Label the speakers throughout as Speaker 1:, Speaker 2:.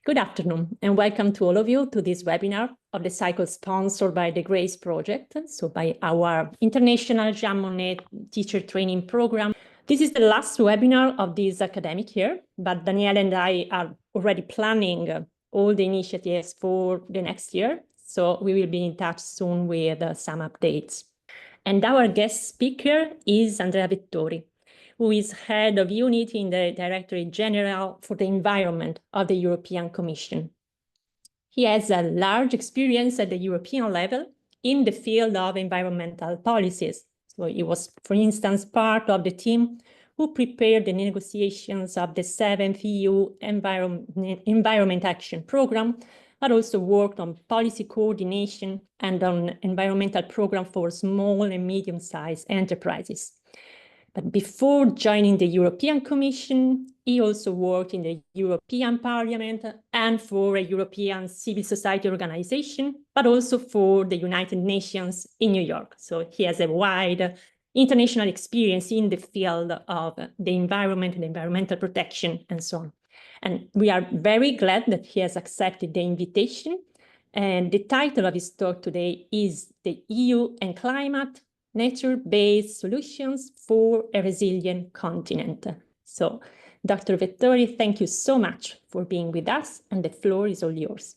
Speaker 1: Good afternoon, and welcome to all of you to this webinar of the cycle sponsored by the GRACE project, so by our International Jean Monnet Teacher Training Program. This is the last webinar of this academic year, but Danielle and I are already planning all the initiatives for the next year, so we will be in touch soon with some updates. And our guest speaker is Andrea Vettori, who is head of unit in the Directorate General for the Environment of the European Commission. He has a large experience at the European level in the field of environmental policies. So he was, for instance, part of the team who prepared the negotiations of the 7th EU Environment Action Programme, but also worked on policy coordination and on environmental program for small and medium-sized enterprises. But before joining the European Commission, he also worked in the European Parliament and for a European civil society organization, but also for the United Nations in New York. So he has a wide international experience in the field of the environment and environmental protection and so on. And we are very glad that he has accepted the invitation. And the title of his talk today is The EU and Climate, Nature-Based Solutions for a Resilient Continent. So, Dr. Vettori, thank you so much for being with us, and the floor is all yours.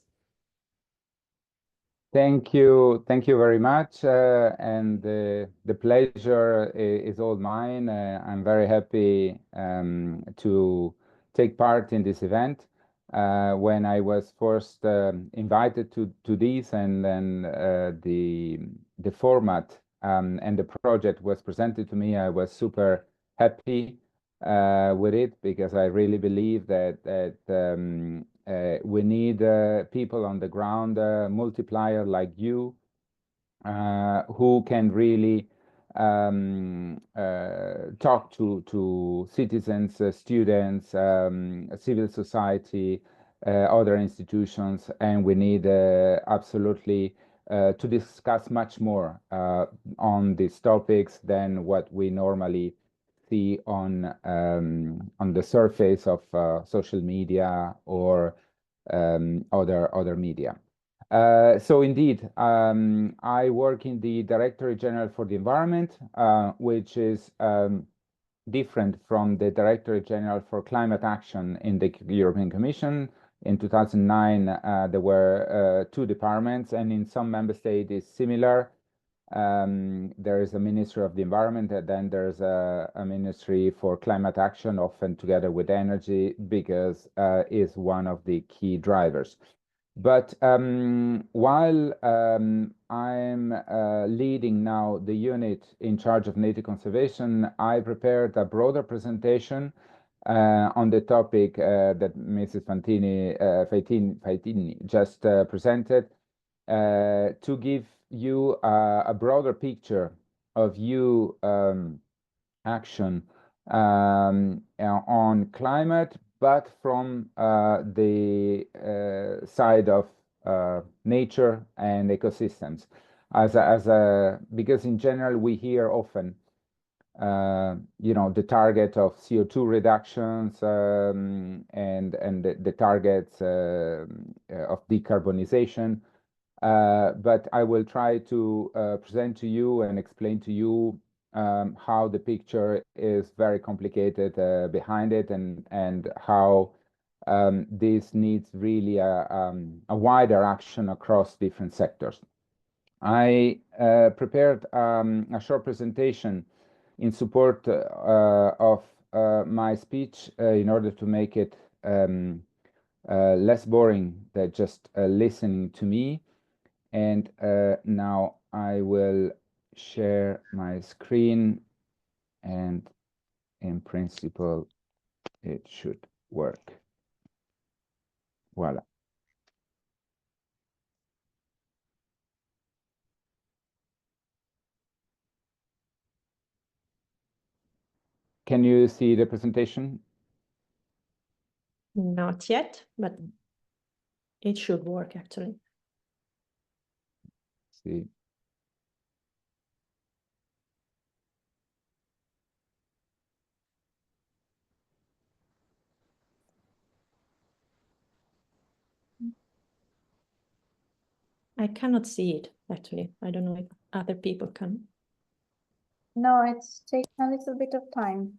Speaker 2: Thank you very much, and the pleasure is all mine. I'm very happy to take part in this event. When I was first invited to this, and then the format and the project was presented to me, I was super happy with it, because I really believe that we need people on the ground, multiplier like you, who can really talk to citizens, students, civil society, other institutions, and we need absolutely to discuss much more on these topics than what we normally see on the surface of social media or other media. So indeed, I work in the Directorate General for the Environment, which is different from the Directorate General for Climate Action in the European Commission. In 2009, there were two departments, and in some member states it's similar. There is a Ministry of the Environment, and then there's a Ministry for Climate Action, often together with energy, because is one of the key drivers. But while I'm leading now the unit in charge of nature conservation, I prepared a broader presentation on the topic that Mrs. Faitini just presented, to give you a broader picture of EU action on climate, but from the side of nature and ecosystems, because in general we hear often the target of CO2 reductions and the targets of decarbonization, but I will try to present to you and explain to you how the picture is very complicated behind it, and how this needs really a wider action across different sectors. I prepared a short presentation in support of my speech in order to make it less boring than just listening to me. And now I will share my screen, and in principle it should work. Voila. Can you see the presentation?
Speaker 1: Not yet, but it should work actually.
Speaker 2: See.
Speaker 1: I cannot see it, actually. I don't know if other people can.
Speaker 3: No, it's taken a little bit of time.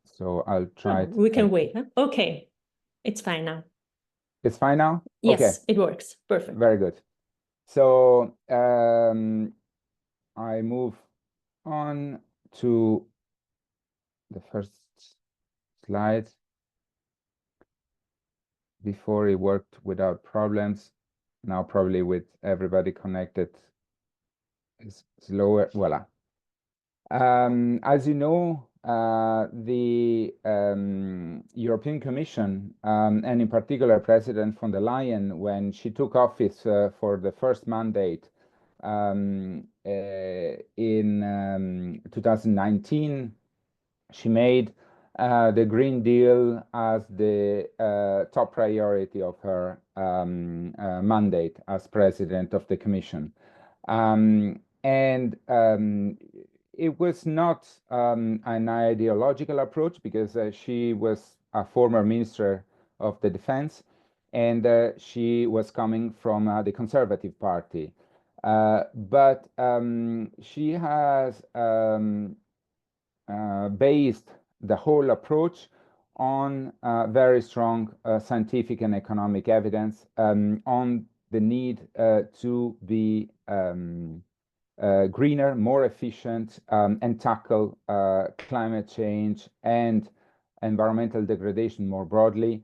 Speaker 2: So I'll try.
Speaker 1: We can wait. Huh? Okay, it's fine now.
Speaker 2: It's fine now?
Speaker 1: Yes,
Speaker 2: okay.
Speaker 1: It works. Perfect.
Speaker 2: Very good. So I move on to the first slide. Before it worked without problems. Now probably with everybody connected, it's slower. Voila. As you know, the European Commission, and in particular President von der Leyen, when she took office for the first mandate in 2019, she made the Green Deal as the top priority of her mandate as President of the Commission. It was not an ideological approach, because she was a former Minister of the Defense, and she was coming from the Conservative Party. But she has based the whole approach on very strong scientific and economic evidence on the need to be greener, more efficient, and tackle climate change and environmental degradation more broadly,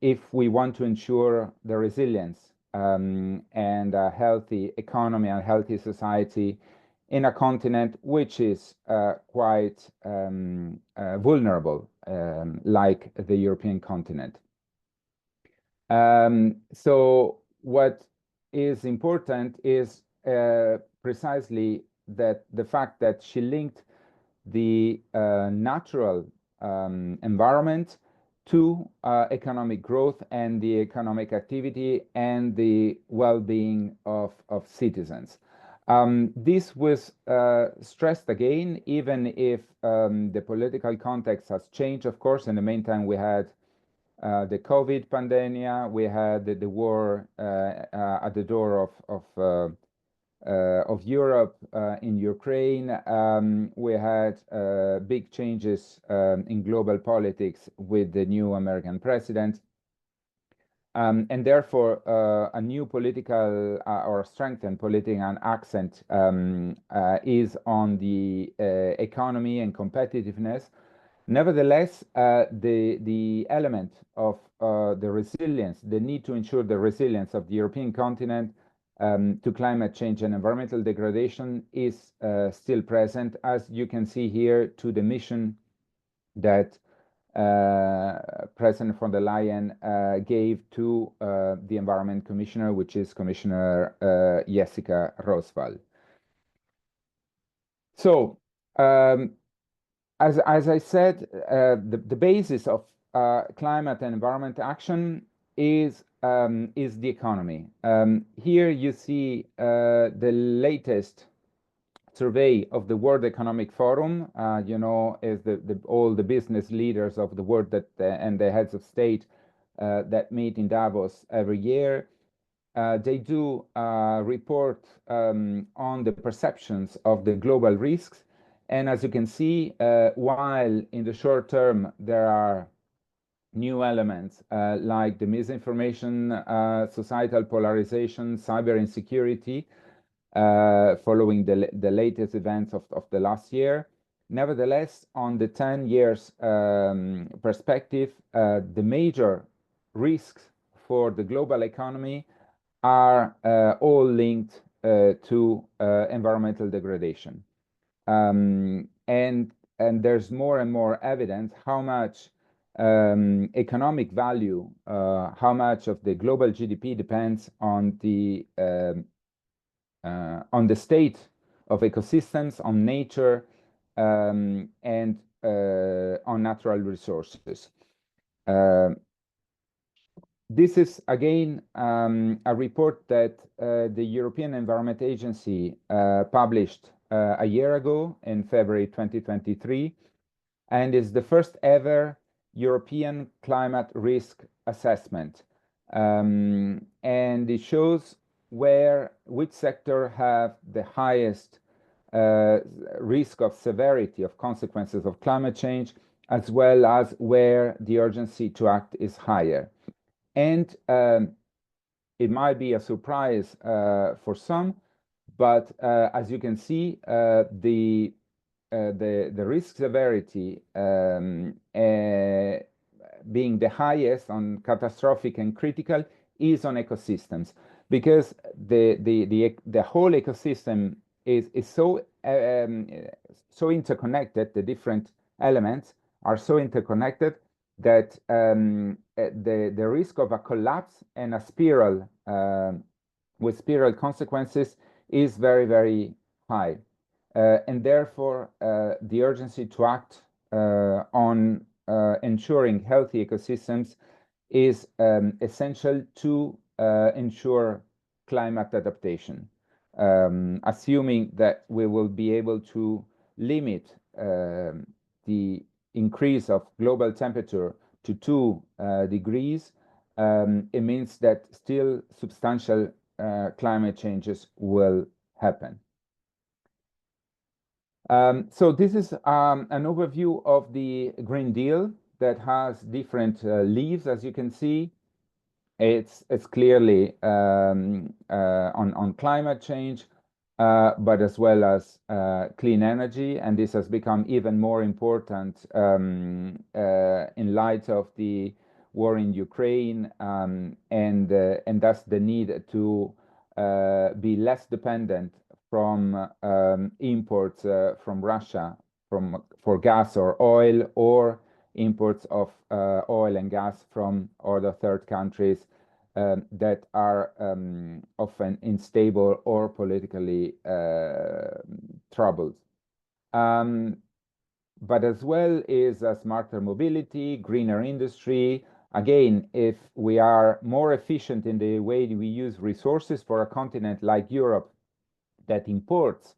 Speaker 2: if we want to ensure the resilience and a healthy economy and healthy society in a continent which is quite vulnerable, like the European continent. So what is important is precisely that the fact that she linked the natural environment to economic growth and the economic activity and the well-being of citizens. This was stressed again, even if the political context has changed, of course. In the meantime, we had the COVID pandemic, we had the war at the door of Europe in Ukraine. We had big changes in global politics with the new American president. And therefore, a new political or strengthened political accent is on the economy and competitiveness. Nevertheless, the element of the resilience, the need to ensure the resilience of the European continent to climate change and environmental degradation is still present, as you can see here, to the mission that President von der Leyen gave to the Environment Commissioner, which is Commissioner Jessica Roswell. So, as I said, the basis of climate and environment action is the economy. Here you see the latest survey of the World Economic Forum, is all the business leaders of the world and the heads of state that meet in Davos every year. They do report on the perceptions of the global risks. And as you can see, while in the short term there are new elements like the misinformation, societal polarization, cyber insecurity, following the latest events of the last year. Nevertheless, on the 10 years perspective, the major risks for the global economy are all linked to environmental degradation. And there's more and more evidence how much economic value, how much of the global GDP depends on the state of ecosystems, on nature, and on natural resources. This is, again, a report that the European Environment Agency published a year ago in February 2023, and is the first ever European climate risk assessment. And it shows which sector have the highest risk of severity of consequences of climate change, as well as where the urgency to act is higher. And it might be a surprise for some, but as you can see, the risk severity being the highest on catastrophic and critical is on ecosystems, because the whole ecosystem is so interconnected. The different elements are so interconnected that the risk of a collapse and a spiral with spiral consequences is very, very high. And therefore, the urgency to act on ensuring healthy ecosystems is essential to ensure climate adaptation. Assuming that we will be able to limit the increase of global temperature to 2 degrees, it means that still substantial climate changes will happen. So this is an overview of the Green Deal that has different leaves, as you can see. It's clearly on climate change, but as well as clean energy, and this has become even more important in light of the war in Ukraine, and thus the need to be less dependent from imports from Russia for gas or oil, or imports of oil and gas from other third countries that are often unstable or politically troubled. But as well is a smarter mobility, greener industry. Again, if we are more efficient in the way we use resources for a continent like Europe that imports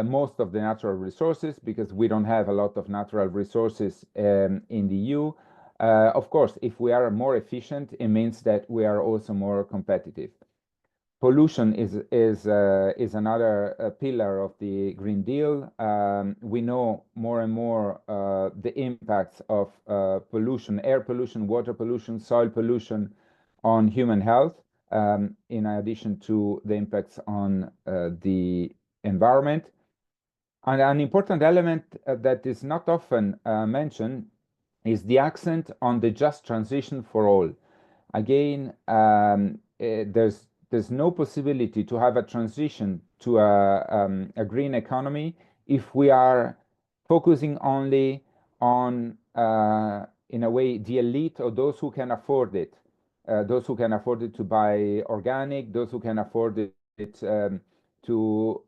Speaker 2: most of the natural resources, because we don't have a lot of natural resources in the EU. Of course, if we are more efficient, it means that we are also more competitive. Pollution is another pillar of the Green Deal. We know more and more the impacts of pollution, air pollution, water pollution, soil pollution on human health, in addition to the impacts on the environment. And an important element that is not often mentioned is the accent on the just transition for all. Again, there's no possibility to have a transition to a green economy if we are focusing only on, in a way, the elite or those who can afford it. Those who can afford it to buy organic, those who can afford it to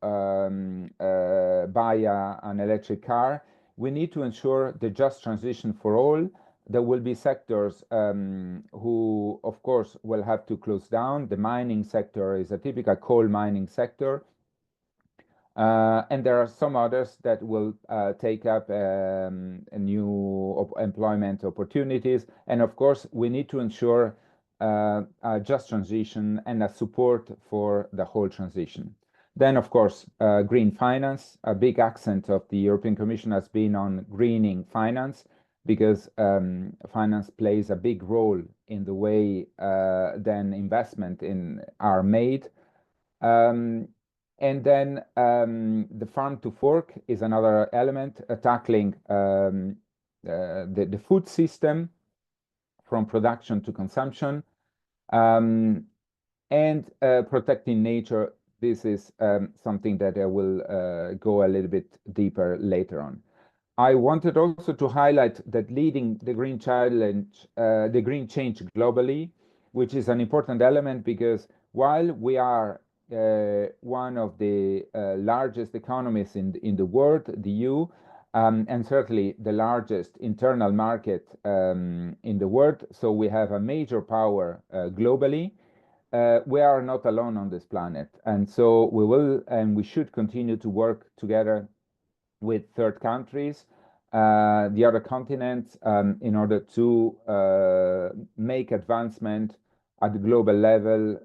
Speaker 2: buy an electric car. We need to ensure the just transition for all. There will be sectors who, of course, will have to close down. The mining sector is a typical coal mining sector. And there are some others that will take up new employment opportunities. And of course, we need to ensure a just transition and a support for the whole transition. Then, of course, green finance. A big accent of the European Commission has been on greening finance, because finance plays a big role in the way then investment are made. And then the farm to fork is another element, tackling the food system from production to consumption, and protecting nature. This is something that I will go a little bit deeper later on. I wanted also to highlight that leading the green challenge, the green change globally, which is an important element, because while we are one of the largest economies in the world, the EU, and certainly the largest internal market in the world, so we have a major power globally. We are not alone on this planet, and so we will and we should continue to work together with third countries, the other continents, in order to make advancement at the global level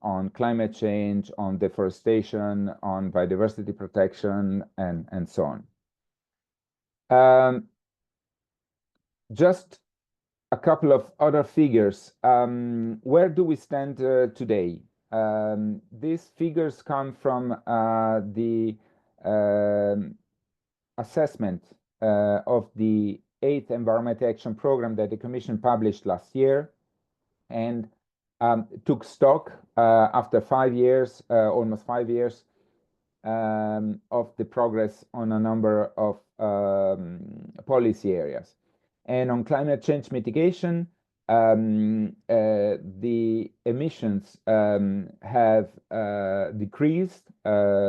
Speaker 2: on climate change, on deforestation, on biodiversity protection, and so on. Just a couple of other figures. Where do we stand today? These figures come from the assessment of the 8th Environmental Action Program that the Commission published last year, and took stock after 5 years, almost 5 years, of the progress on a number of policy areas. And on climate change mitigation, the emissions have decreased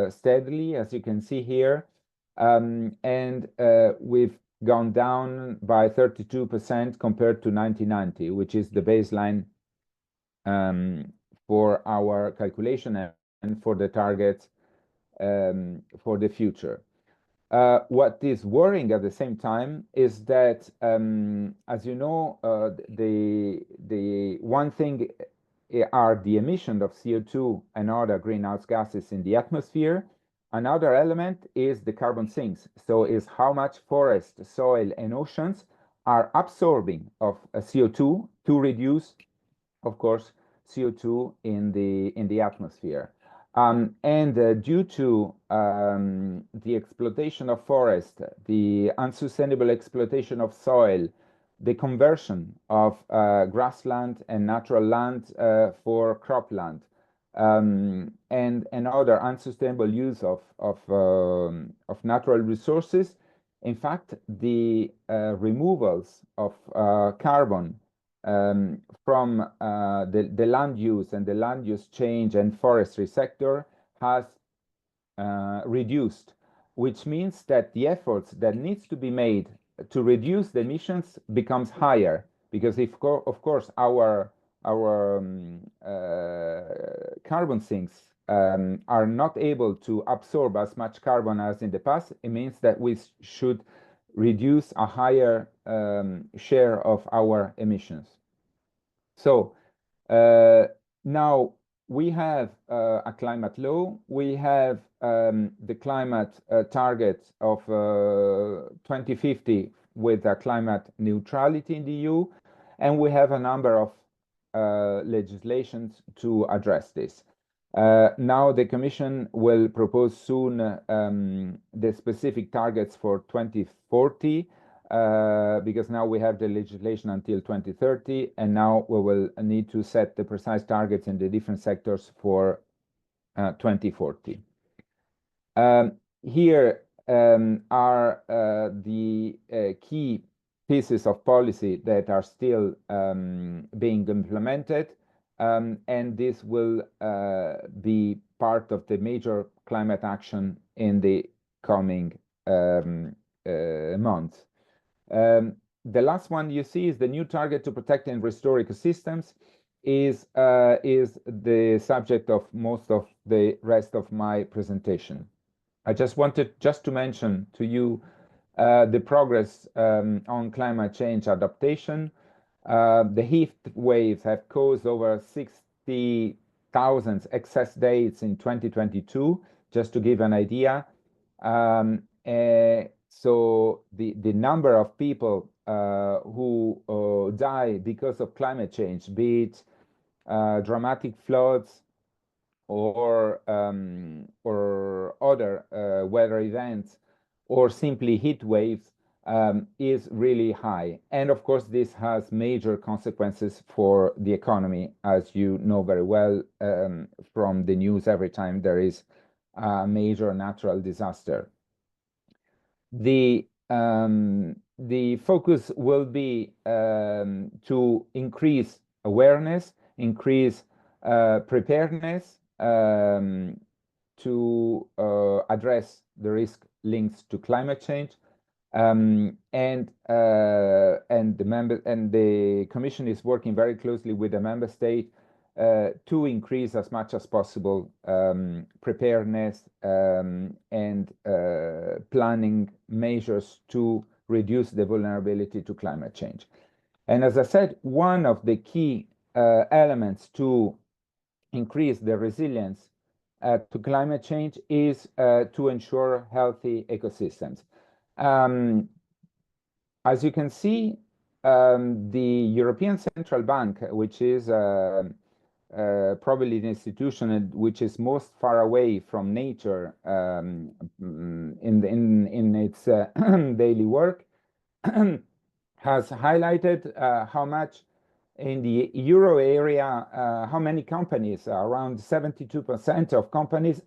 Speaker 2: steadily, as you can see here, and we've gone down by 32% compared to 1990, which is the baseline for our calculation and for the targets for the future. What is worrying at the same time is that, as you know, the one thing are the emission of CO2 and other greenhouse gases in the atmosphere. Another element is the carbon sinks. So is how much forest, soil, and oceans are absorbing of CO2 to reduce, of course, CO2 in the atmosphere. Due to the exploitation of forest, the unsustainable exploitation of soil, the conversion of grassland and natural land for cropland, and other unsustainable use of natural resources, in fact, the removals of carbon from the land use and the land use change and forestry sector has reduced, which means that the efforts that needs to be made to reduce the emissions becomes higher, because of course our carbon sinks are not able to absorb as much carbon as in the past. It means that we should reduce a higher share of our emissions. So now we have a climate law. We have the climate target of 2050 with a climate neutrality in the EU, and we have a number of legislations to address this. Now the Commission will propose soon the specific targets for 2040, because now we have the legislation until 2030, and now we will need to set the precise targets in the different sectors for 2040. Here are the key pieces of policy that are still being implemented, and this will be part of the major climate action in the coming months. The last one you see is the new target to protect and restore ecosystems, is the subject of most of the rest of my presentation. I just wanted to mention to you the progress on climate change adaptation. The heat waves have caused over 60,000 excess days in 2022, just to give an idea. So the number of people who die because of climate change, be it dramatic floods or other weather events, or simply heat waves, is really high. And of course, this has major consequences for the economy, as you know very well from the news every time there is a major natural disaster. The focus will be to increase awareness, increase preparedness, to address the risk linked to climate change, and the Commission is working very closely with the member state to increase as much as possible preparedness and planning measures to reduce the vulnerability to climate change. And as I said, one of the key elements to increase the resilience to climate change is to ensure healthy ecosystems. As you can see, the European Central Bank, which is probably the institution which is most far away from nature in its daily work, has highlighted how much in the euro area, how many companies, around 72% of companies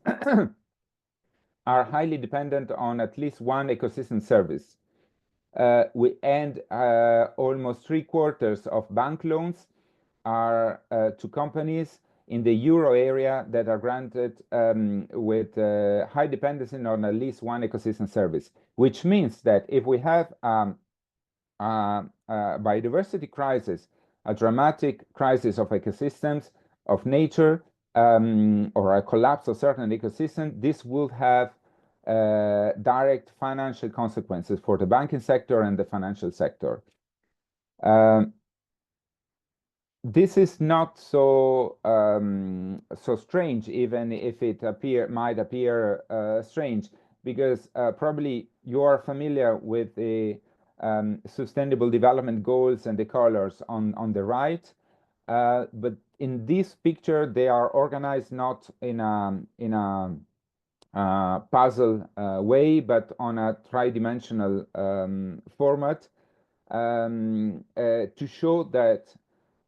Speaker 2: are highly dependent on at least one ecosystem service. Almost 3/4 of bank loans are to companies in the euro area that are granted with high dependency on at least one ecosystem service, which means that if we have a biodiversity crisis, a dramatic crisis of ecosystems, of nature, or a collapse of certain ecosystems, this will have direct financial consequences for the banking sector and the financial sector. This is not so strange, even if it might appear strange, because probably you are familiar with the Sustainable Development Goals and the colors on the right, but in this picture they are organized not in a puzzle way, but on a tridimensional format to show that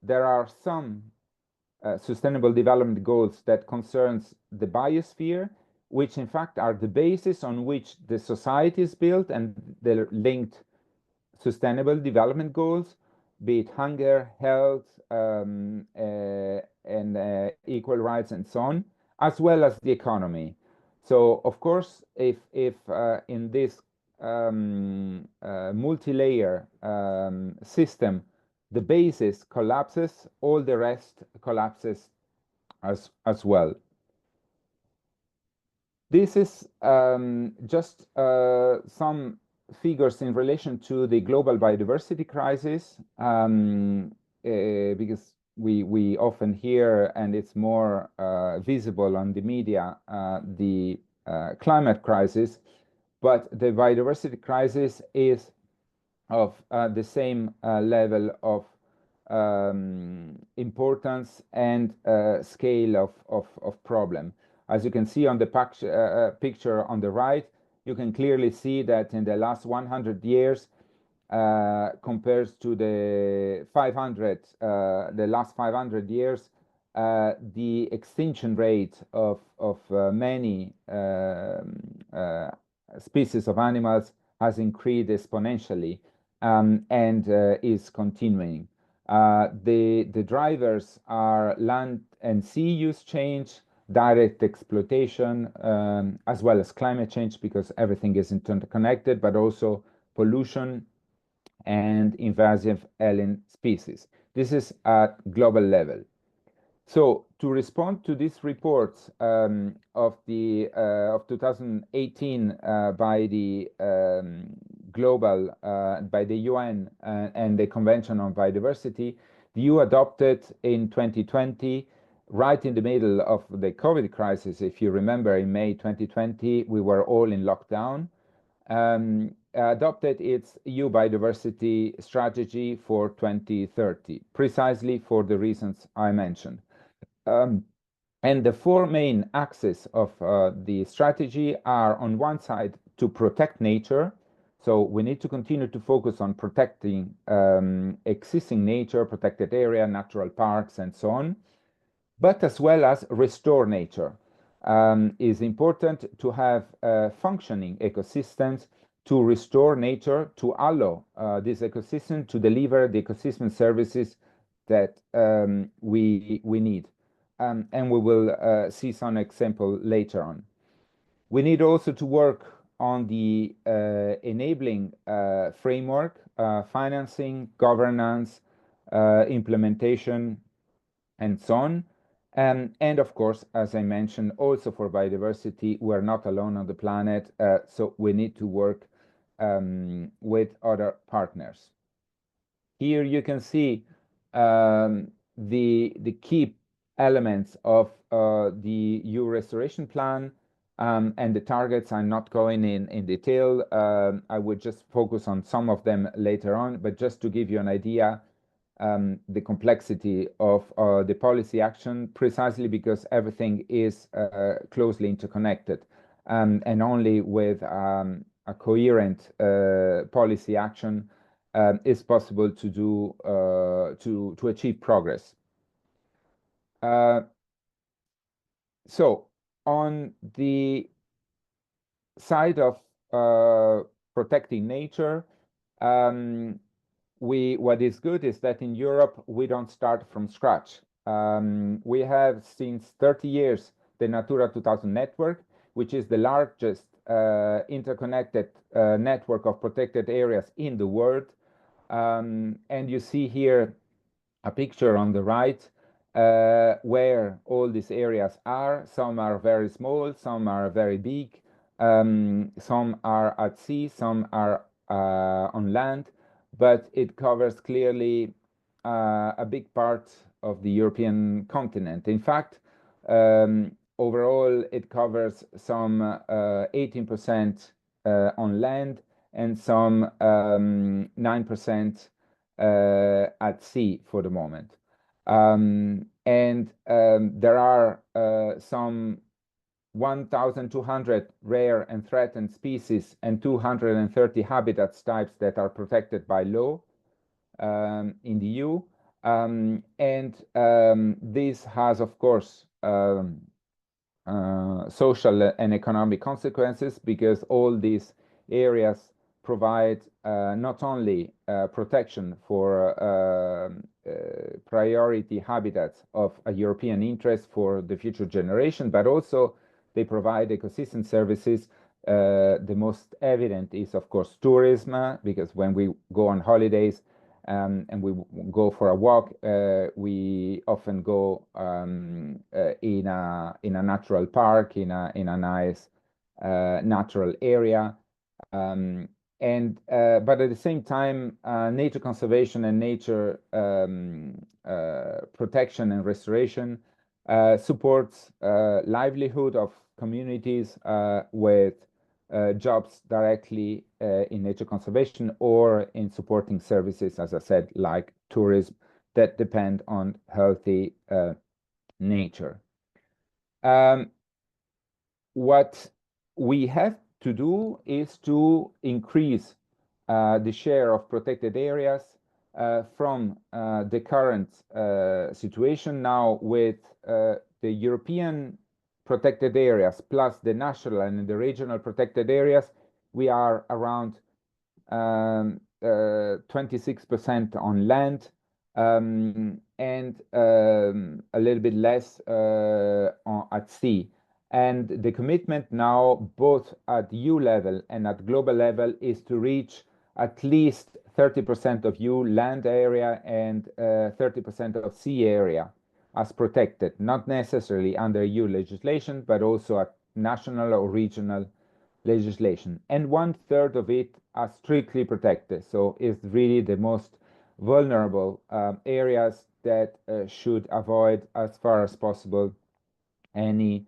Speaker 2: there are some Sustainable Development Goals that concerns the biosphere, which in fact are the basis on which the society is built, and the linked Sustainable Development Goals, be it hunger, health, and equal rights and so on, as well as the economy. So, of course, if in this multi-layer system, the basis collapses, all the rest collapses as well. This is just some figures in relation to the global biodiversity crisis, because we often hear, and it's more visible on the media, the climate crisis, but the biodiversity crisis is of the same level of importance and scale of problem. As you can see on the picture on the right, you can clearly see that in the last 100 years, compares to the last 500 years, the extinction rate of many species of animals has increased exponentially, and is continuing. The drivers are land and sea use change, direct exploitation, as well as climate change, because everything is interconnected, but also pollution and invasive alien species. This is at global level. So to respond to these reports of 2018 by the global by the UN and the Convention on Biodiversity, the EU adopted in 2020, right in the middle of the COVID crisis. If you remember, in May 2020, we were all in lockdown. Adopted its EU biodiversity strategy for 2030, precisely for the reasons I mentioned. And the four main axes of the strategy are, on one side, to protect nature. So we need to continue to focus on protecting existing nature, protected area, natural parks, and so on, but as well as restore nature. It's important to have functioning ecosystems to restore nature, to allow this ecosystem to deliver the ecosystem services that we need. And we will see some example later on. We need also to work on the enabling framework, financing, governance, implementation, and so on. And of course, as I mentioned, also for biodiversity, we're not alone on the planet, so we need to work with other partners. Here you can see the key elements of the EU restoration plan and the targets. I'm not going in detail. I would just focus on some of them later on, but just to give you an idea, the complexity of the policy action, precisely because everything is closely interconnected, and only with a coherent policy action is possible to do to achieve progress. So on the side of protecting nature, what is good is that in Europe we don't start from scratch. We have since 30 years the Natura 2000 network, which is the largest interconnected network of protected areas in the world. And you see here a picture on the right where all these areas are. Some are very small, some are very big, some are at sea, some are on land, but it covers clearly a big part of the European continent. In fact, overall, it covers some 18% on land and some 9% at sea for the moment. There are some 1,200 rare and threatened species and 230 habitats types that are protected by law in the EU. This has, of course, social and economic consequences, because all these areas provide not only protection for priority habitats of a European interest for the future generation, but also they provide ecosystem services. The most evident is, of course, tourism, because when we go on holidays and we go for a walk, we often go in a natural park, in a nice natural area. But at the same time, nature conservation and nature protection and restoration supports livelihood of communities with jobs directly in nature conservation or in supporting services, as I said, like tourism, that depend on healthy nature. What we have to do is to increase the share of protected areas from the current situation now with the European protected areas plus the national and the regional protected areas. We are around 26% on land and a little bit less at sea. And the commitment now, both at EU level and at global level, is to reach at least 30% of EU land area and 30% of sea area as protected, not necessarily under EU legislation, but also at national or regional legislation. And 1/3 of it are strictly protected. So it's really the most vulnerable areas that should avoid, as far as possible, any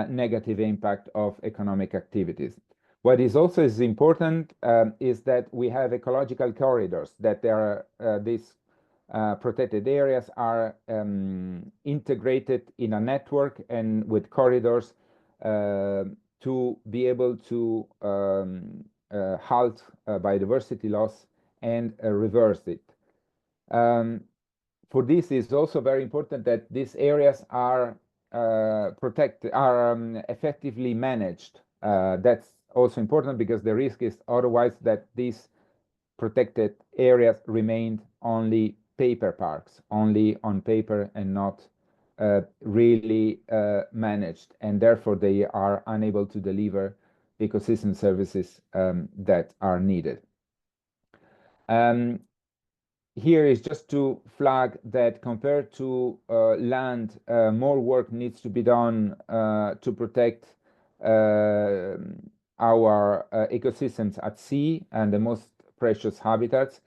Speaker 2: negative impact of economic activities. What is also important is that we have ecological corridors, that there are these protected areas are integrated in a network and with corridors to be able to halt biodiversity loss and reverse it. For this, it's also very important that these areas are effectively managed. That's also important, because the risk is otherwise that these protected areas remain only paper parks, only on paper and not really managed, and therefore they are unable to deliver ecosystem services that are needed. Here is just to flag that compared to land, more work needs to be done to protect our ecosystems at sea and the most precious habitats.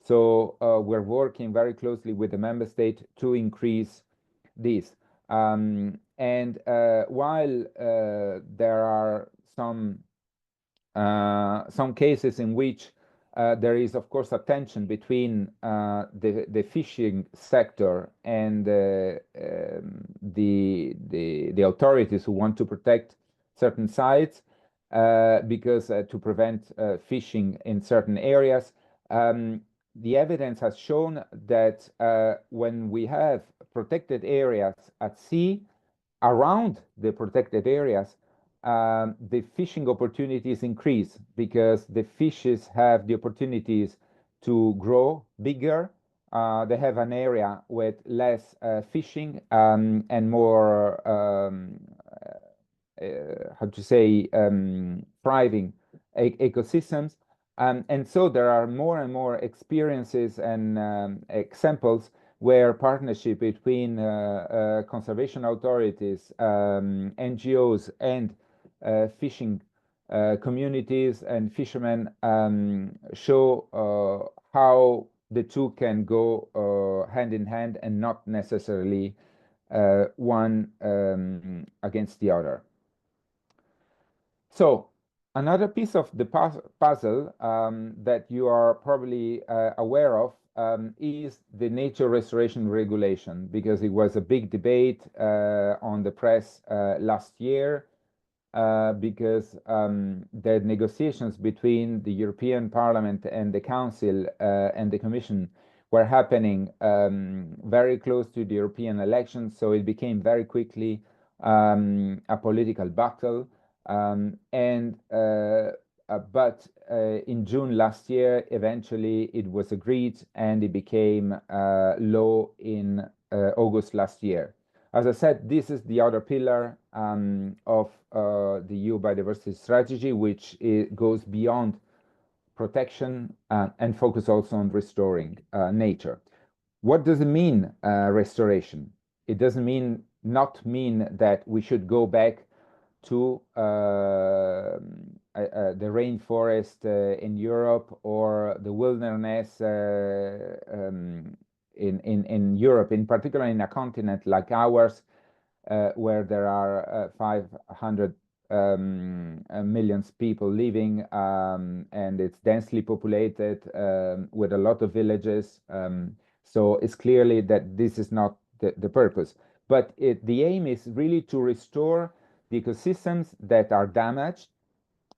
Speaker 2: So we're working very closely with the member state to increase this. And while there are some cases in which there is, of course, a tension between the fishing sector and the authorities who want to protect certain sites because to prevent fishing in certain areas. The evidence has shown that when we have protected areas at sea, around the protected areas, the fishing opportunities increase because the fishes have the opportunities to grow bigger. They have an area with less fishing and more, thriving ecosystems. And so there are more and more experiences and examples where partnership between conservation authorities, NGOs, and fishing communities and fishermen show how the two can go hand in hand and not necessarily one against the other. So another piece of the puzzle that you are probably aware of is the nature restoration regulation, because it was a big debate on the press last year because the negotiations between the European Parliament and the Council and the Commission were happening very close to the European elections, so it became very quickly a political battle. But in June last year, eventually it was agreed and it became law in August last year. As I said, this is the other pillar of the EU biodiversity strategy, which goes beyond protection and focus also on restoring nature. What does it mean, restoration? It doesn't not mean that we should go back to the rainforest in Europe or the wilderness in Europe, in particular in a continent like ours, where there are 500 million people living, and it's densely populated with a lot of villages. So it's clearly that this is not the purpose. But the aim is really to restore the ecosystems that are damaged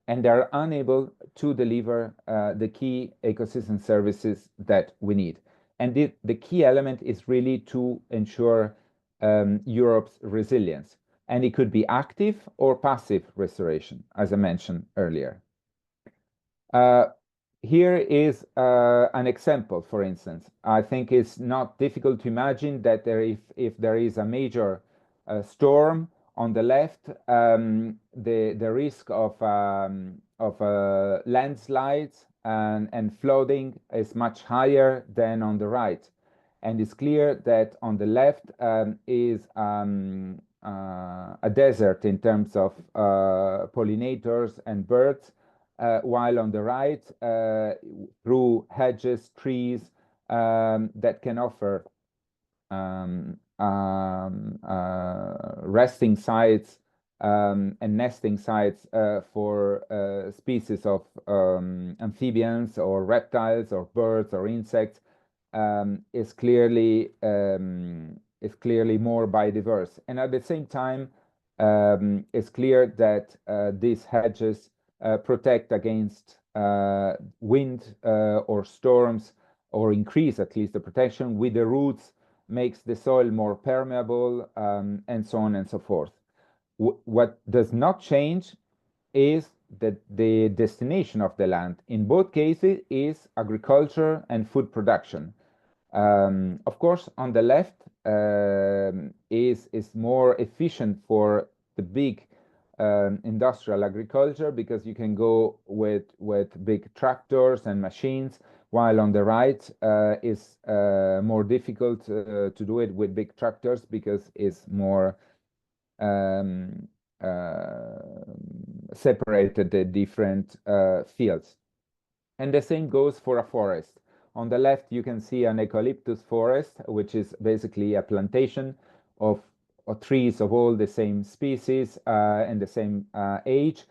Speaker 2: and are unable to deliver the key ecosystem services that we need. And the key element is really to ensure Europe's resilience. And it could be active or passive restoration, as I mentioned earlier. Here is an example, for instance. I think it's not difficult to imagine that if there is a major storm on the left, the risk of landslides and flooding is much higher than on the right. And it's clear that on the left is a desert in terms of pollinators and birds, while on the right, through hedges, trees that can offer resting sites and nesting sites for species of amphibians or reptiles or birds or insects, is clearly more biodiverse. And at the same time, it's clear that these hedges protect against wind or storms, or increase at least the protection with the roots, makes the soil more permeable, and so on and so forth. What does not change is that the destination of the land in both cases is agriculture and food production. Of course, on the left is more efficient for the big industrial agriculture, because you can go with big tractors and machines, while on the right is more difficult to do it with big tractors, because it's more separated the different fields. And the same goes for a forest. On the left, you can see an eucalyptus forest, which is basically a plantation of trees of all the same species and the same age.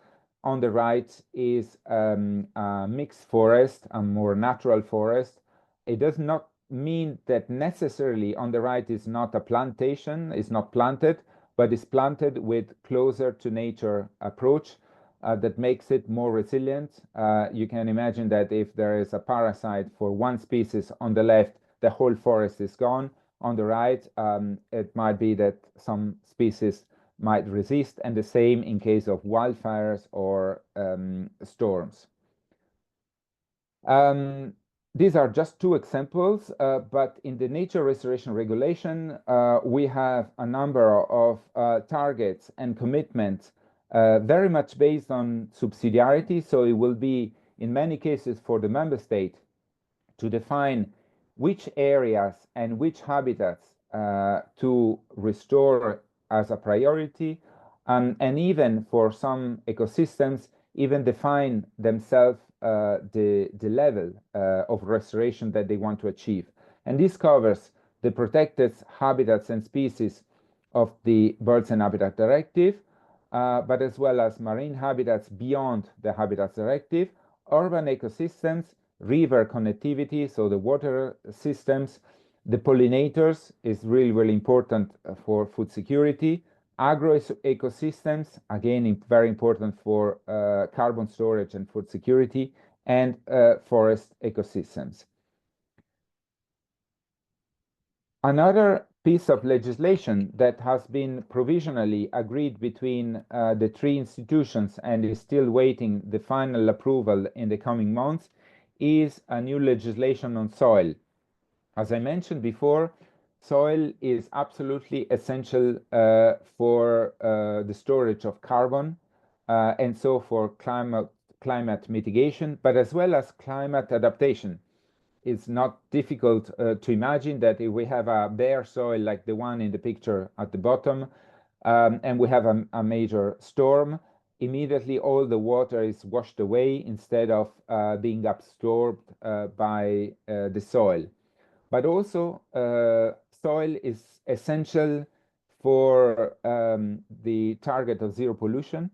Speaker 2: On the right is a mixed forest, a more natural forest. It does not mean that necessarily on the right is not a plantation, is not planted, but is planted with closer to nature approach that makes it more resilient. You can imagine that if there is a parasite for one species on the left, the whole forest is gone. On the right, it might be that some species might resist, and the same in case of wildfires or storms. These are just two examples, but in the nature restoration regulation, we have a number of targets and commitments very much based on subsidiarity. So it will be, in many cases, for the member state to define which areas and which habitats to restore as a priority, and even for some ecosystems, even define themselves the level of restoration that they want to achieve. And this covers the protected habitats and species of the Birds and Habitat Directive, but as well as marine habitats beyond the Habitats Directive, urban ecosystems, river connectivity, so the water systems, the pollinators is really, really important for food security, agro ecosystems, again, very important for carbon storage and food security, and forest ecosystems. Another piece of legislation that has been provisionally agreed between the three institutions and is still waiting the final approval in the coming months is a new legislation on soil. As I mentioned before, soil is absolutely essential for the storage of carbon and so for climate mitigation, but as well as climate adaptation. It's not difficult to imagine that if we have a bare soil like the one in the picture at the bottom, and we have a major storm, immediately all the water is washed away instead of being absorbed by the soil. But also, soil is essential for the target of zero pollution,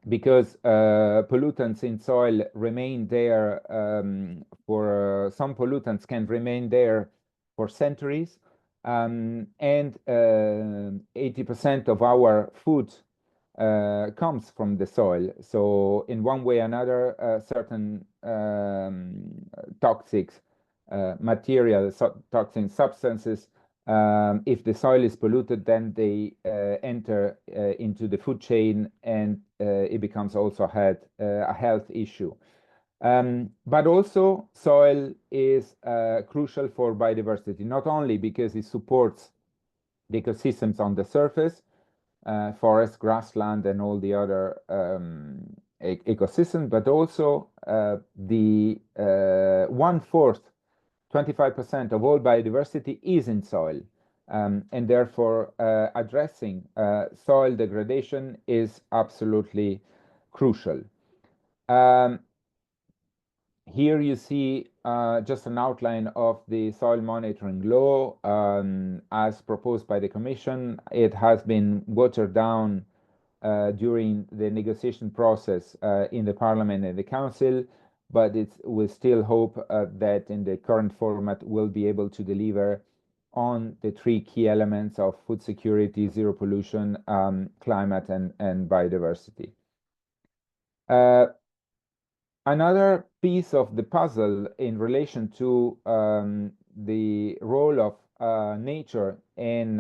Speaker 2: because pollutants in soil remain there for some pollutants can remain there for centuries, and 80% of our food comes from the soil. So in one way or another, certain toxic materials, toxic substances, if the soil is polluted, then they enter into the food chain, and it becomes also a health issue. But also, soil is crucial for biodiversity, not only because it supports the ecosystems on the surface, forest, grassland, and all the other ecosystems, but also the 1/4, 25% of all biodiversity is in soil. And therefore, addressing soil degradation is absolutely crucial. Here you see just an outline of the soil monitoring law as proposed by the Commission. It has been watered down during the negotiation process in the Parliament and the Council, but we still hope that in the current format we'll be able to deliver on the three key elements of food security, zero pollution, climate, and biodiversity. Another piece of the puzzle in relation to the role of nature in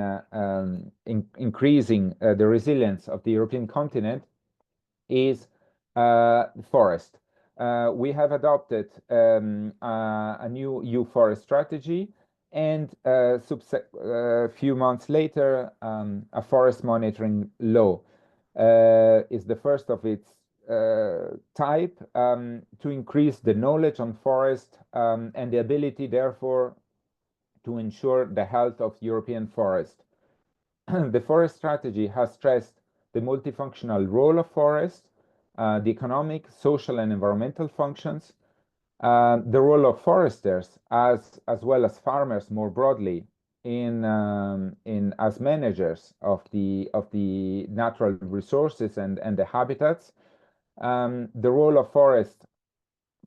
Speaker 2: increasing the resilience of the European continent is forest. We have adopted a new EU forest strategy, and a few months later, a forest monitoring law is the first of its type to increase the knowledge on forest and the ability, therefore, to ensure the health of European forest. The forest strategy has stressed the multifunctional role of forests, the economic, social, and environmental functions, the role of foresters as well as farmers more broadly in as managers of the natural resources and the habitats, the role of forests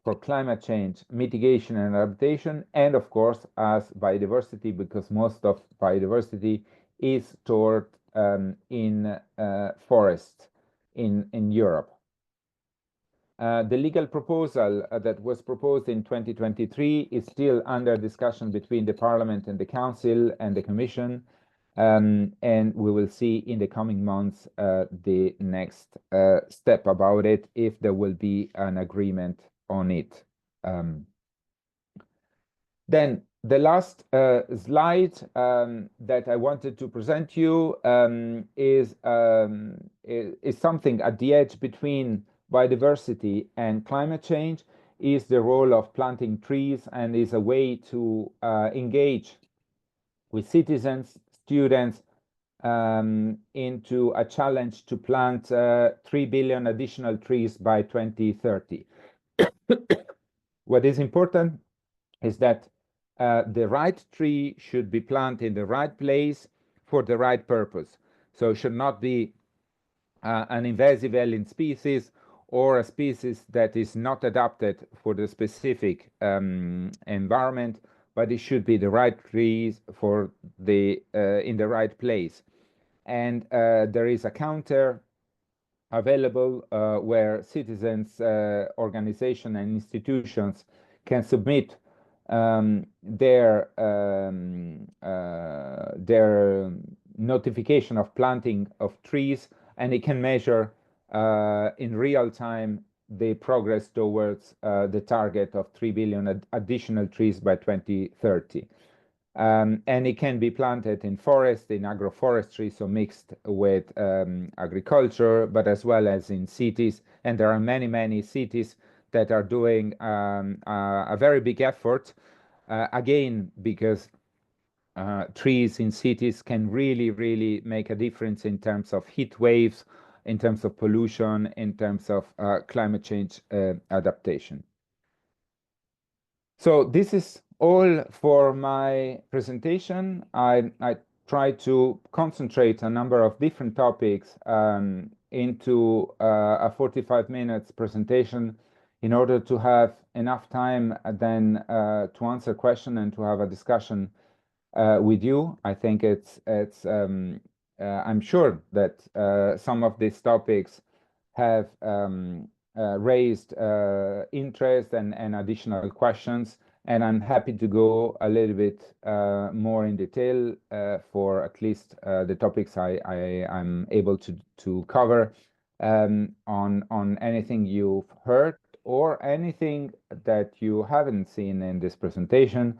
Speaker 2: for climate change mitigation and adaptation, and of course as biodiversity, because most of biodiversity is stored in forests in Europe. The legal proposal that was proposed in 2023 is still under discussion between the Parliament and the Council and the Commission, and we will see in the coming months the next step about it, if there will be an agreement on it. Then the last slide that I wanted to present you is something at the edge between biodiversity and climate change, is the role of planting trees, and is a way to engage with citizens, students, into a challenge to plant 3 billion additional trees by 2030. What is important is that the right tree should be planted in the right place for the right purpose. So it should not be an invasive alien species or a species that is not adapted for the specific environment, but it should be the right trees for the in the right place. And there is a counter available where citizens, organizations, and institutions can submit their notification of planting of trees, and it can measure in real time the progress towards the target of 3 billion additional trees by 2030. And it can be planted in forest, in agroforestry, so mixed with agriculture, but as well as in cities. And there are many, many cities that are doing a very big effort, again, because trees in cities can really, really make a difference in terms of heat waves, in terms of pollution, in terms of climate change adaptation. So this is all for my presentation. I try to concentrate a number of different topics into a 45 minutes presentation in order to have enough time then to answer questions and to have a discussion with you. I think I'm sure that some of these topics have raised interest and additional questions, and I'm happy to go a little bit more in detail for at least the topics I'm able to cover on anything you've heard or anything that you haven't seen in this presentation,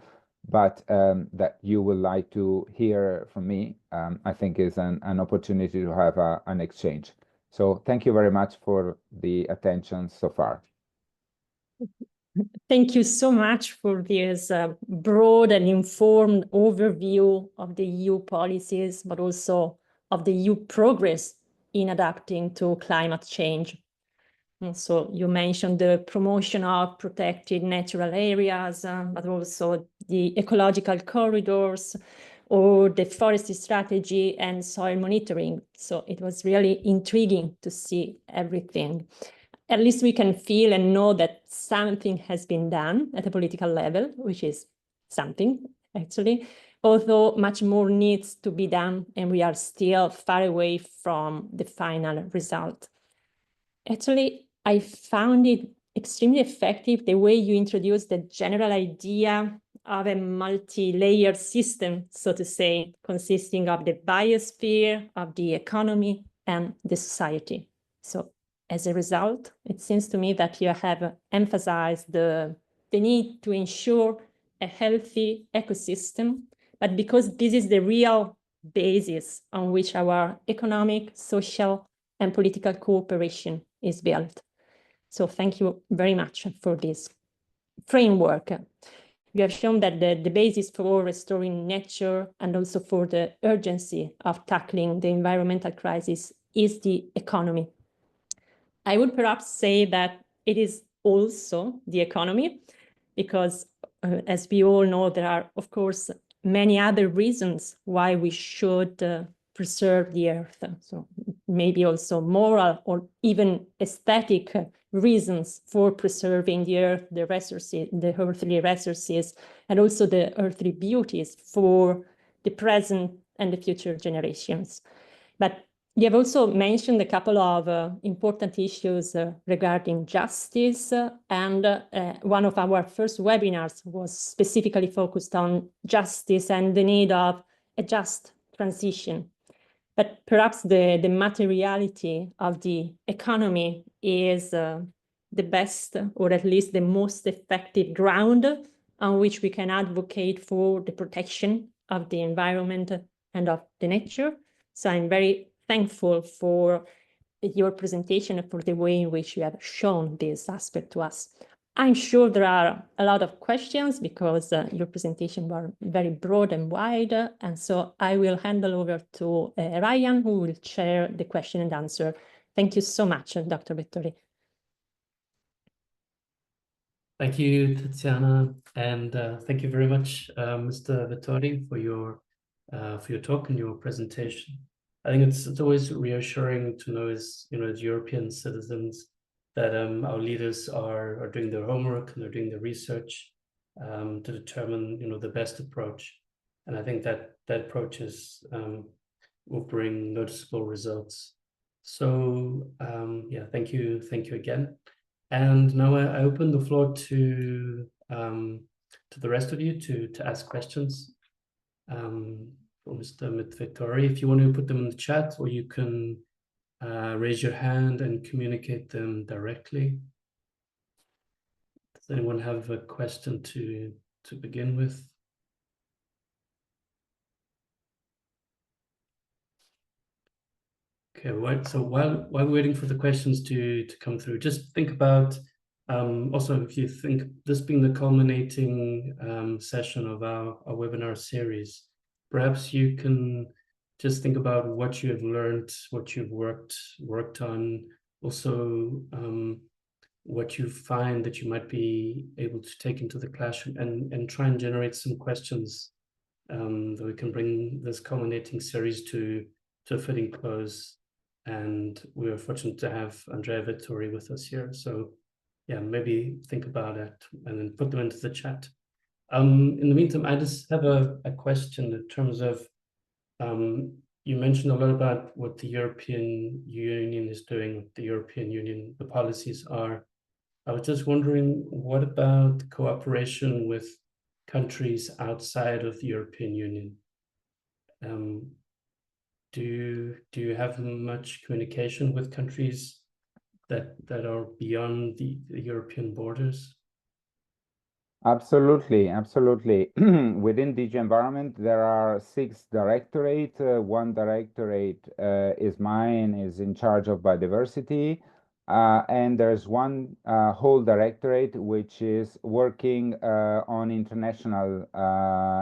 Speaker 2: but that you would like to hear from me. I think is an opportunity to have an exchange. So thank you very much for the attention so far.
Speaker 1: Thank you so much for this broad and informed overview of the EU policies, but also of the EU progress in adapting to climate change. And so you mentioned the promotion of protected natural areas, but also the ecological corridors, or the forestry strategy and soil monitoring. So it was really intriguing to see everything. At least we can feel and know that something has been done at a political level, which is something, actually, although much more needs to be done, and we are still far away from the final result. Actually, I found it extremely effective the way you introduced the general idea of a multi-layered system, so to say, consisting of the biosphere, of the economy, and the society. So as a result, it seems to me that you have emphasized the need to ensure a healthy ecosystem, but because this is the real basis on which our economic, social, and political cooperation is built. So thank you very much for this framework. You have shown that the basis for restoring nature and also for the urgency of tackling the environmental crisis is the economy. I would perhaps say that it is also the economy because as we all know, there are, of course, many other reasons why we should preserve the earth. So maybe also moral or even aesthetic reasons for preserving the earth, the resources, the earthly resources, and also the earthly beauties for the present and the future generations. But you have also mentioned a couple of important issues regarding justice, and one of our first webinars was specifically focused on justice and the need of a just transition. But perhaps the materiality of the economy is the best, or at least the most effective ground on which we can advocate for the protection of the environment and of the nature. So I'm very thankful for your presentation and for the way in which you have shown this aspect to us. I'm sure there are a lot of questions because your presentation was very broad and wide. And so I will hand over to Ryan, who will chair the question and answer. Thank you so much, Dr. Vettori.
Speaker 4: Thank you, Tiziana, and thank you very much, Mr. Vettori, for your talk and your presentation. I think it's always reassuring to know, as as European citizens, that our leaders are doing their homework and they're doing the research to determine the best approach. And I think that approach will bring noticeable results. So yeah, thank you again. And now I open the floor to the rest of you to ask questions for Mr. Vettori. If you want to put them in the chat, or you can raise your hand and communicate them directly. Does anyone have a question to begin with? Okay, so while we're waiting for the questions to come through, just think about also, if you think this being the culminating session of our webinar series, perhaps you can just think about what you have learned, what you've worked on, also what you find that you might be able to take into the classroom, and try and generate some questions that we can bring this culminating series to a fitting close. And we're fortunate to have Andrea Vettori with us here. So yeah, maybe think about it and then put them into the chat. In the meantime, I just have a question in terms of, you mentioned a lot about what the European Union is doing, what the European Union, the policies are. I was just wondering, what about cooperation with countries outside of the European Union? Do you have much communication with countries that are beyond the European borders?
Speaker 2: Absolutely. Within DG Environment, there are 6 directorates. One directorate is mine, is in charge of biodiversity. And there's one whole directorate which is working on international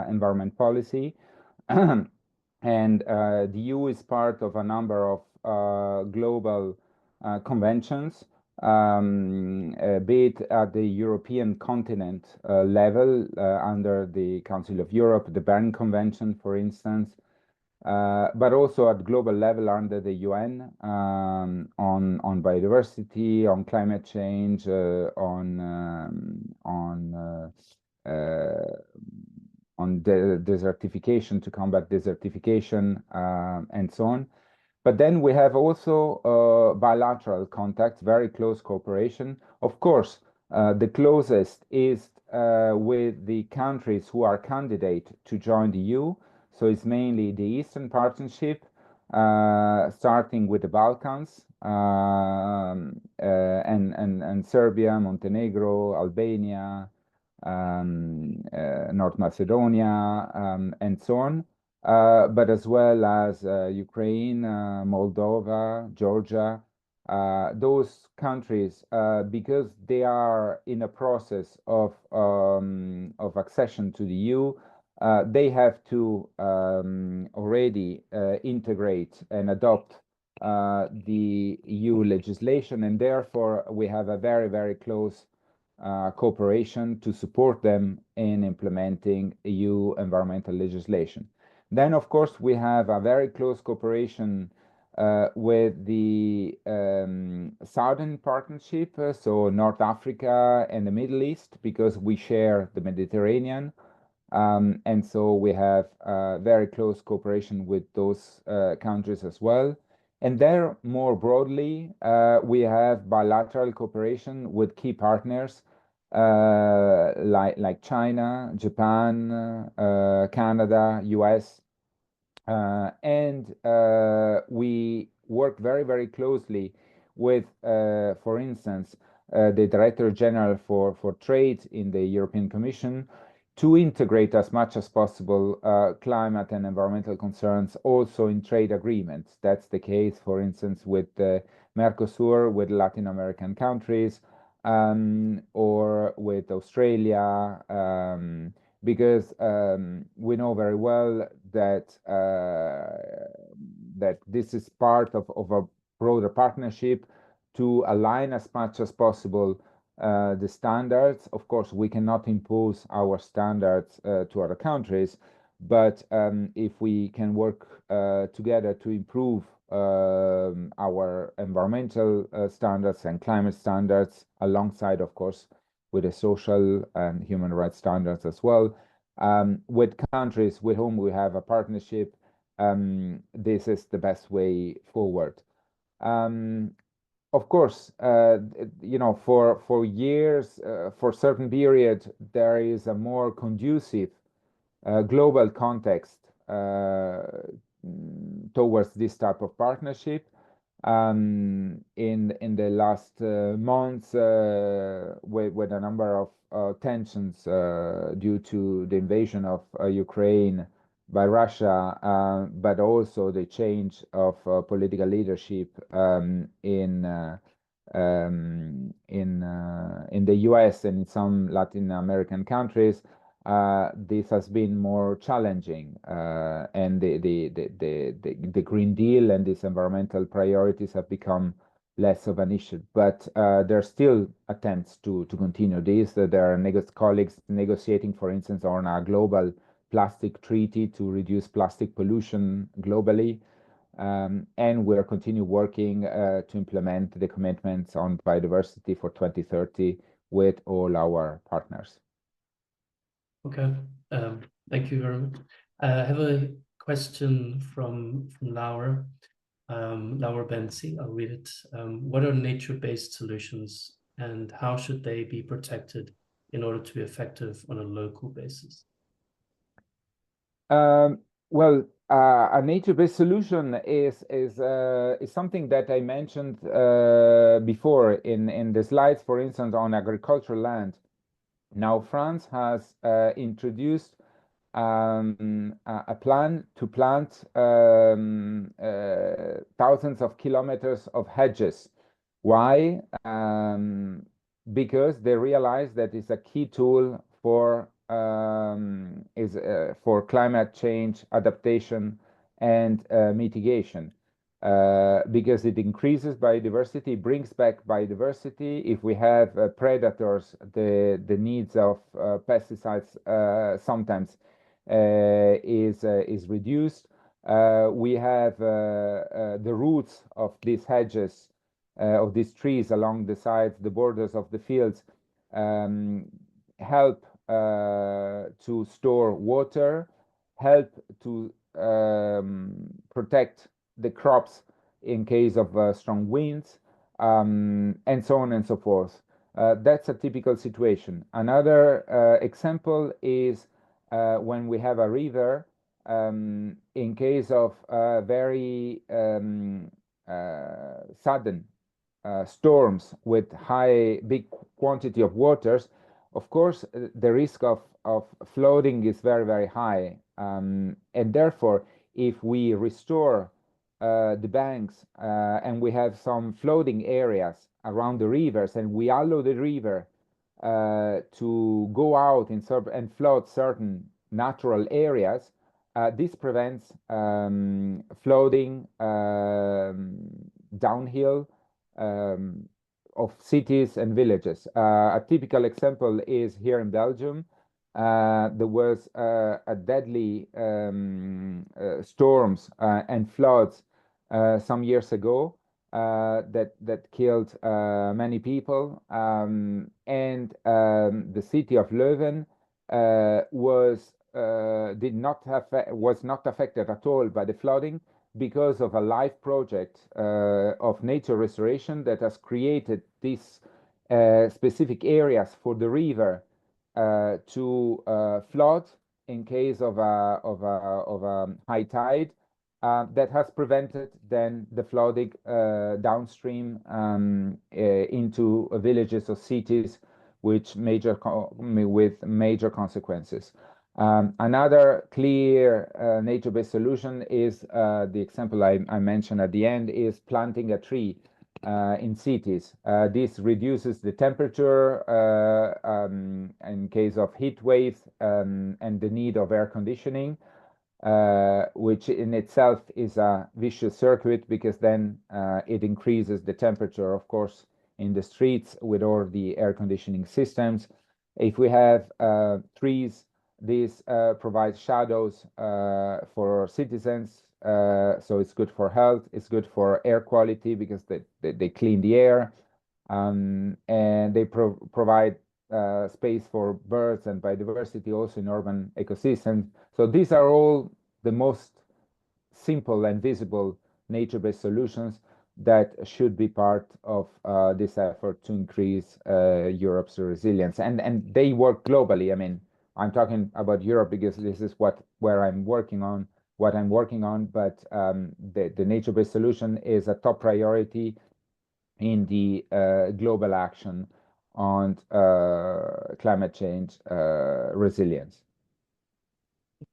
Speaker 2: environment policy. And the EU is part of a number of global conventions, be it at the European continent level under the Council of Europe, the Berne Convention, for instance, but also at global level under the UN on biodiversity, on climate change, on desertification, to combat desertification, and so on. But then we have also bilateral contacts, very close cooperation. Of course, the closest is with the countries who are candidate to join the EU. So it's mainly the Eastern Partnership, starting with the Balkans, and Serbia, Montenegro, Albania, North Macedonia, and so on. But as well as Ukraine, Moldova, Georgia, those countries, because they are in a process of accession to the EU, they have to already integrate and adopt the EU legislation, and therefore we have a very, very close cooperation to support them in implementing EU environmental legislation. Then, of course, we have a very close cooperation with the Southern Partnership, so North Africa and the Middle East, because we share the Mediterranean. And so we have very close cooperation with those countries as well. And there, more broadly, we have bilateral cooperation with key partners like China, Japan, Canada, US. And we work very, very closely with, for instance, the Director General for Trade in the European Commission to integrate as much as possible climate and environmental concerns also in trade agreements. That's the case, for instance, with Mercosur, with Latin American countries, or with Australia, because we know very well that that this is part of a broader partnership to align as much as possible the standards. Of course, we cannot impose our standards to other countries, but if we can work together to improve our environmental standards and climate standards alongside, of course, with the social and human rights standards as well, with countries with whom we have a partnership, this is the best way forward. Of course, you know, for years, for certain period, there is a more conducive global context towards this type of partnership. In the last months, with a number of tensions due to the invasion of Ukraine by Russia, but also the change of political leadership in the US and in some Latin American countries. This has been more challenging, and the Green Deal and these environmental priorities have become less of an issue. But there are still attempts to continue this. There are colleagues negotiating, for instance, on a global plastic treaty to reduce plastic pollution globally. And we'll continue working to implement the commitments on biodiversity for 2030 with all our partners.
Speaker 4: Okay, thank you very much. I have a question from Laura, Laura Benzi. I'll read it. What are nature-based solutions and how should they be protected in order to be effective on a local basis?
Speaker 2: Well, a nature-based solution is something that I mentioned before in the slides, for instance, on agricultural land. Now, France has introduced a plan to plant thousands of kilometers of hedges. Why? Because they realize that it's a key tool for climate change adaptation and mitigation. Because it increases biodiversity, brings back biodiversity. If we have predators, the needs of pesticides sometimes is reduced. We have the roots of these hedges, of these trees along the sides, the borders of the fields, help to store water, help to protect the crops in case of strong winds, and so on and so forth. That's a typical situation. Another example is when we have a river, in case of very sudden storms with big quantity of waters, of course, the risk of flooding is very, very high. And therefore, if we restore the banks and we have some flooding areas around the rivers and we allow the river to go out and flood certain natural areas, this prevents flooding downhill, cities and villages. A typical example is here in Belgium. There was a deadly storms and floods some years ago that killed many people, and the city of Leuven was not affected at all by the flooding because of a live project of nature restoration that has created these specific areas for the river to flood in case of a high tide. That has prevented then the flooding downstream into villages or cities, with major consequences. Another clear nature-based solution is the example I mentioned at the end, is planting a tree in cities. This reduces the temperature in case of heat waves and the need of air conditioning, which in itself is a vicious circuit, because then it increases the temperature, of course, in the streets with all the air conditioning systems. If we have trees, this provides shadows for citizens, so it's good for health, it's good for air quality because they clean the air, and they provide space for birds and biodiversity also in urban ecosystems. So these are all the most simple and visible nature-based solutions that should be part of this effort to increase Europe's resilience. And they work globally. I mean, I'm talking about Europe because this is what I'm working on, but the nature-based solution is a top priority in the global action on climate change resilience.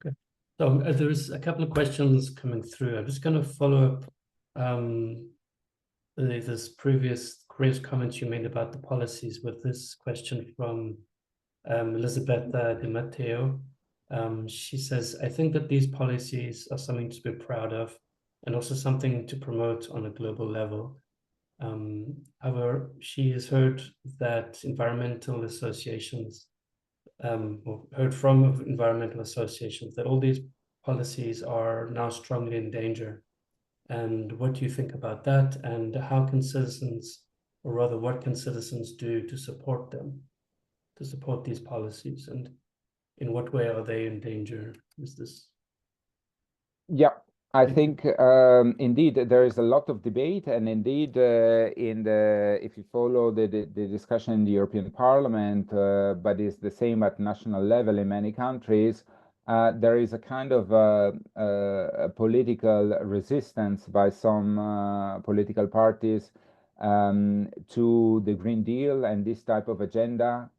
Speaker 4: Okay. So there's a couple of questions coming through. I'm just going to follow up this previous comments you made about the policies with this question from Elisabetta Di Matteo. She says, I think that these policies are something to be proud of and also something to promote on a global level. However, she has heard that environmental associations, or heard from environmental associations, that all these policies are now strongly in danger. And what do you think about that? And how can citizens, or rather what can citizens do to support them, to support these policies? And in what way are they in danger? Is this?
Speaker 2: Yeah, I think indeed there is a lot of debate, and indeed if you follow the discussion in the European Parliament, but it's the same at national level in many countries, there is a kind of a political resistance by some political parties to the Green Deal and this type of agenda.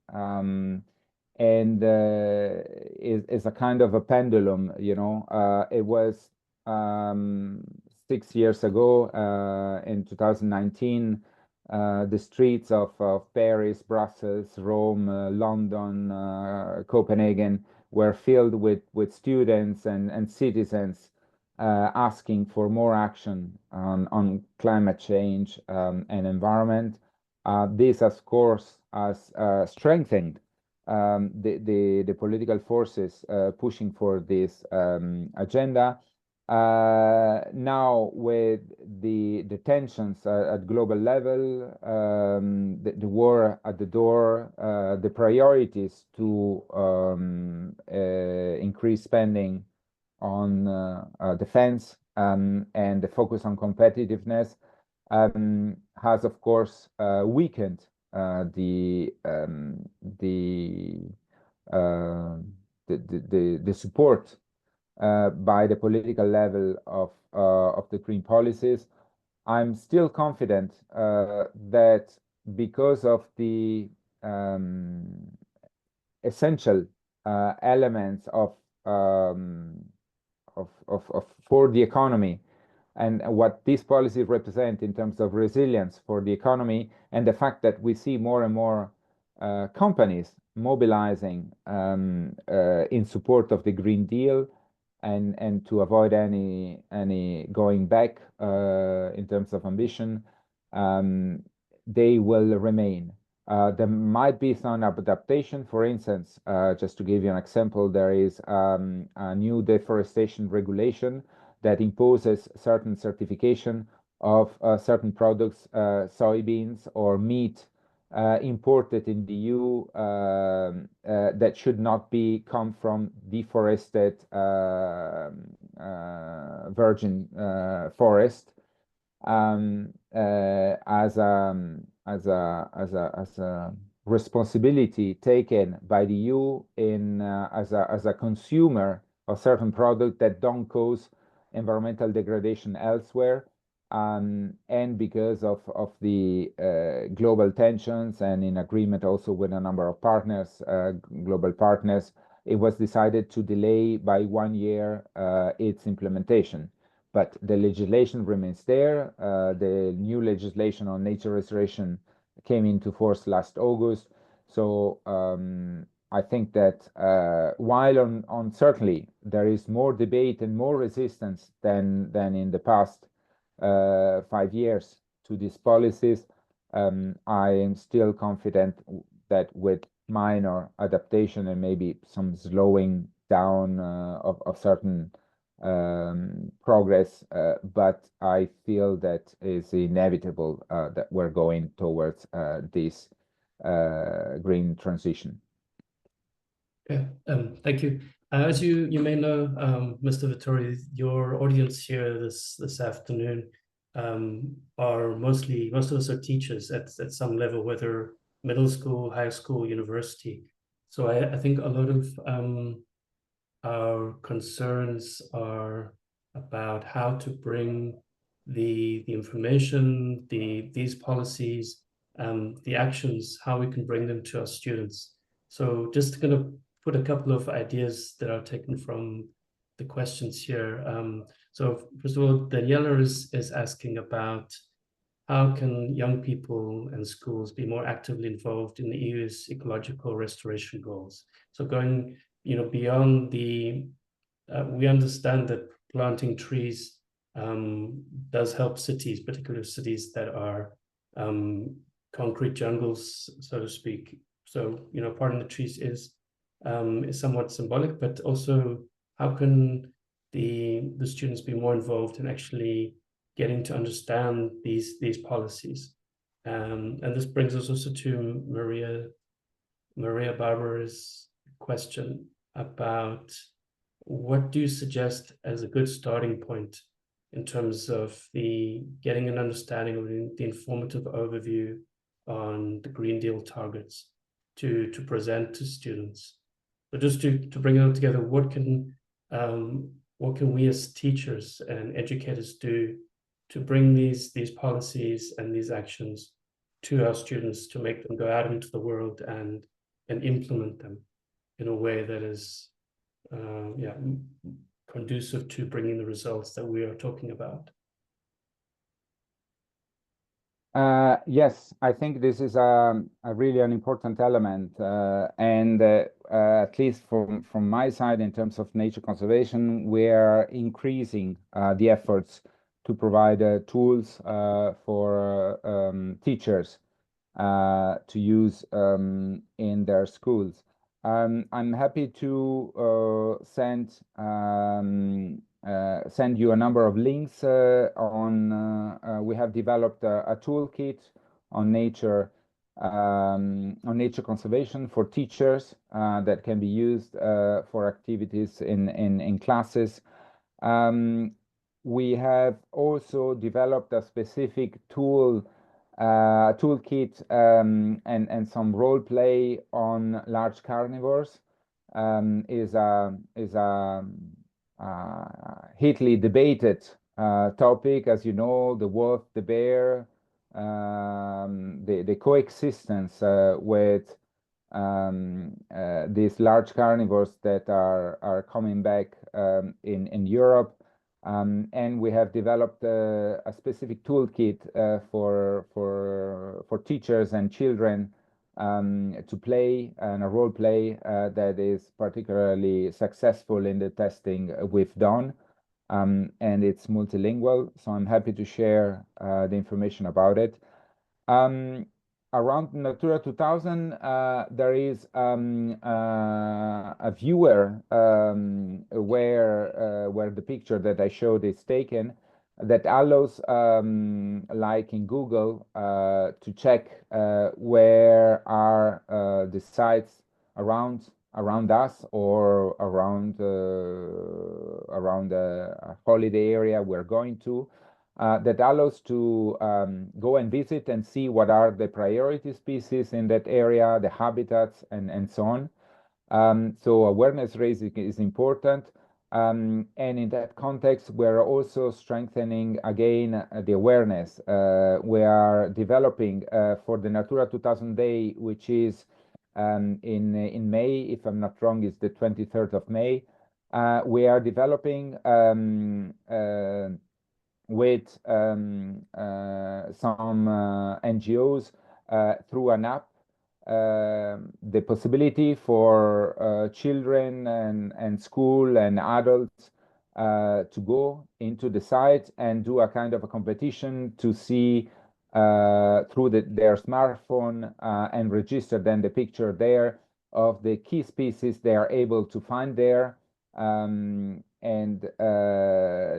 Speaker 2: And is a kind of a pendulum, you know. It was 6 years ago, in 2019, the streets of Paris, Brussels, Rome, London, Copenhagen were filled with students and citizens asking for more action on climate change and environment. This, of course, has strengthened the political forces pushing for this agenda. Now, with the tensions at global level, the war at the door, the priorities to increase spending on defense and the focus on competitiveness has, of course, weakened the support by the political level of the green policies. I'm still confident that because of the essential elements for the economy, and what these policies represent in terms of resilience for the economy, and the fact that we see more and more companies mobilizing in support of the Green Deal, and to avoid any going back in terms of ambition, they will remain. There might be some adaptation. For instance, just to give you an example, there is a new deforestation regulation that imposes certain certification of certain products, soybeans or meat imported in the EU that should not come from deforested virgin forest as a responsibility taken by the EU in as a consumer of certain products that don't cause environmental degradation elsewhere. And because of the global tensions and in agreement also with a number of partners, global partners, it was decided to delay by 1 year its implementation. But the legislation remains there. The new legislation on nature restoration came into force last August. So I think that while on certainly there is more debate and more resistance than in the past 5 years to these policies, I am still confident that with minor adaptation and maybe some slowing down of certain progress, but I feel that it's inevitable that we're going towards this green transition.
Speaker 4: Okay, thank you. As you may know, Mr. Vettori, your audience here this afternoon are most of us are teachers at some level, whether middle school, high school, university. So I think a lot of our concerns are about how to bring the information, these policies, the actions, how we can bring them to our students. So just going to put a couple of ideas that are taken from the questions here. So first of all, Daniela is asking about how can young people and schools be more actively involved in the EU's ecological restoration goals? So going, beyond the, we understand that planting trees does help cities, particularly cities that are concrete jungles, so to speak. So, planting the trees is somewhat symbolic, but also how can the students be more involved in actually getting to understand these policies? And this brings us also to Maria Barbara's question about what do you suggest as a good starting point in terms of getting an understanding of the informative overview on the Green Deal targets to present to students. So just to bring it all together, what can we as teachers and educators do to bring these policies and these actions to our students to make them go out into the world and implement them in a way that is conducive to bringing the results that we are talking about?
Speaker 2: Yes, I think this is a really an important element, and at least from my side, in terms of nature conservation, we are increasing the efforts to provide tools for teachers to use in their schools. I'm happy to send you a number of links we have developed a toolkit on nature conservation for teachers that can be used for activities in classes. We have also developed a specific toolkit and some role play on large carnivores. Is a heatedly debated topic, as you know, the wolf, the bear, the coexistence with these large carnivores that are coming back in Europe. And we have developed a specific toolkit for teachers and children to play, and a role play that is particularly successful in the testing we've done, and it's multilingual, so I'm happy to share the information about it. Around Natura 2000, there is a viewer where the picture that I showed is taken, that allows, like in Google, to check where are the sites around us, or around a holiday area we're going to. That allows to go and visit and see what are the priority species in that area, the habitats, and so on. So awareness raising is important. And in that context, we're also strengthening again the awareness. We are developing for the Natura 2000 Day, which is in May, if I'm not wrong, is the 23rd of May. We are developing with some NGOs through an app, the possibility for children and school and adults to go into the site and do a kind of a competition to see through their smartphone and register then the picture there of the key species they are able to find there. And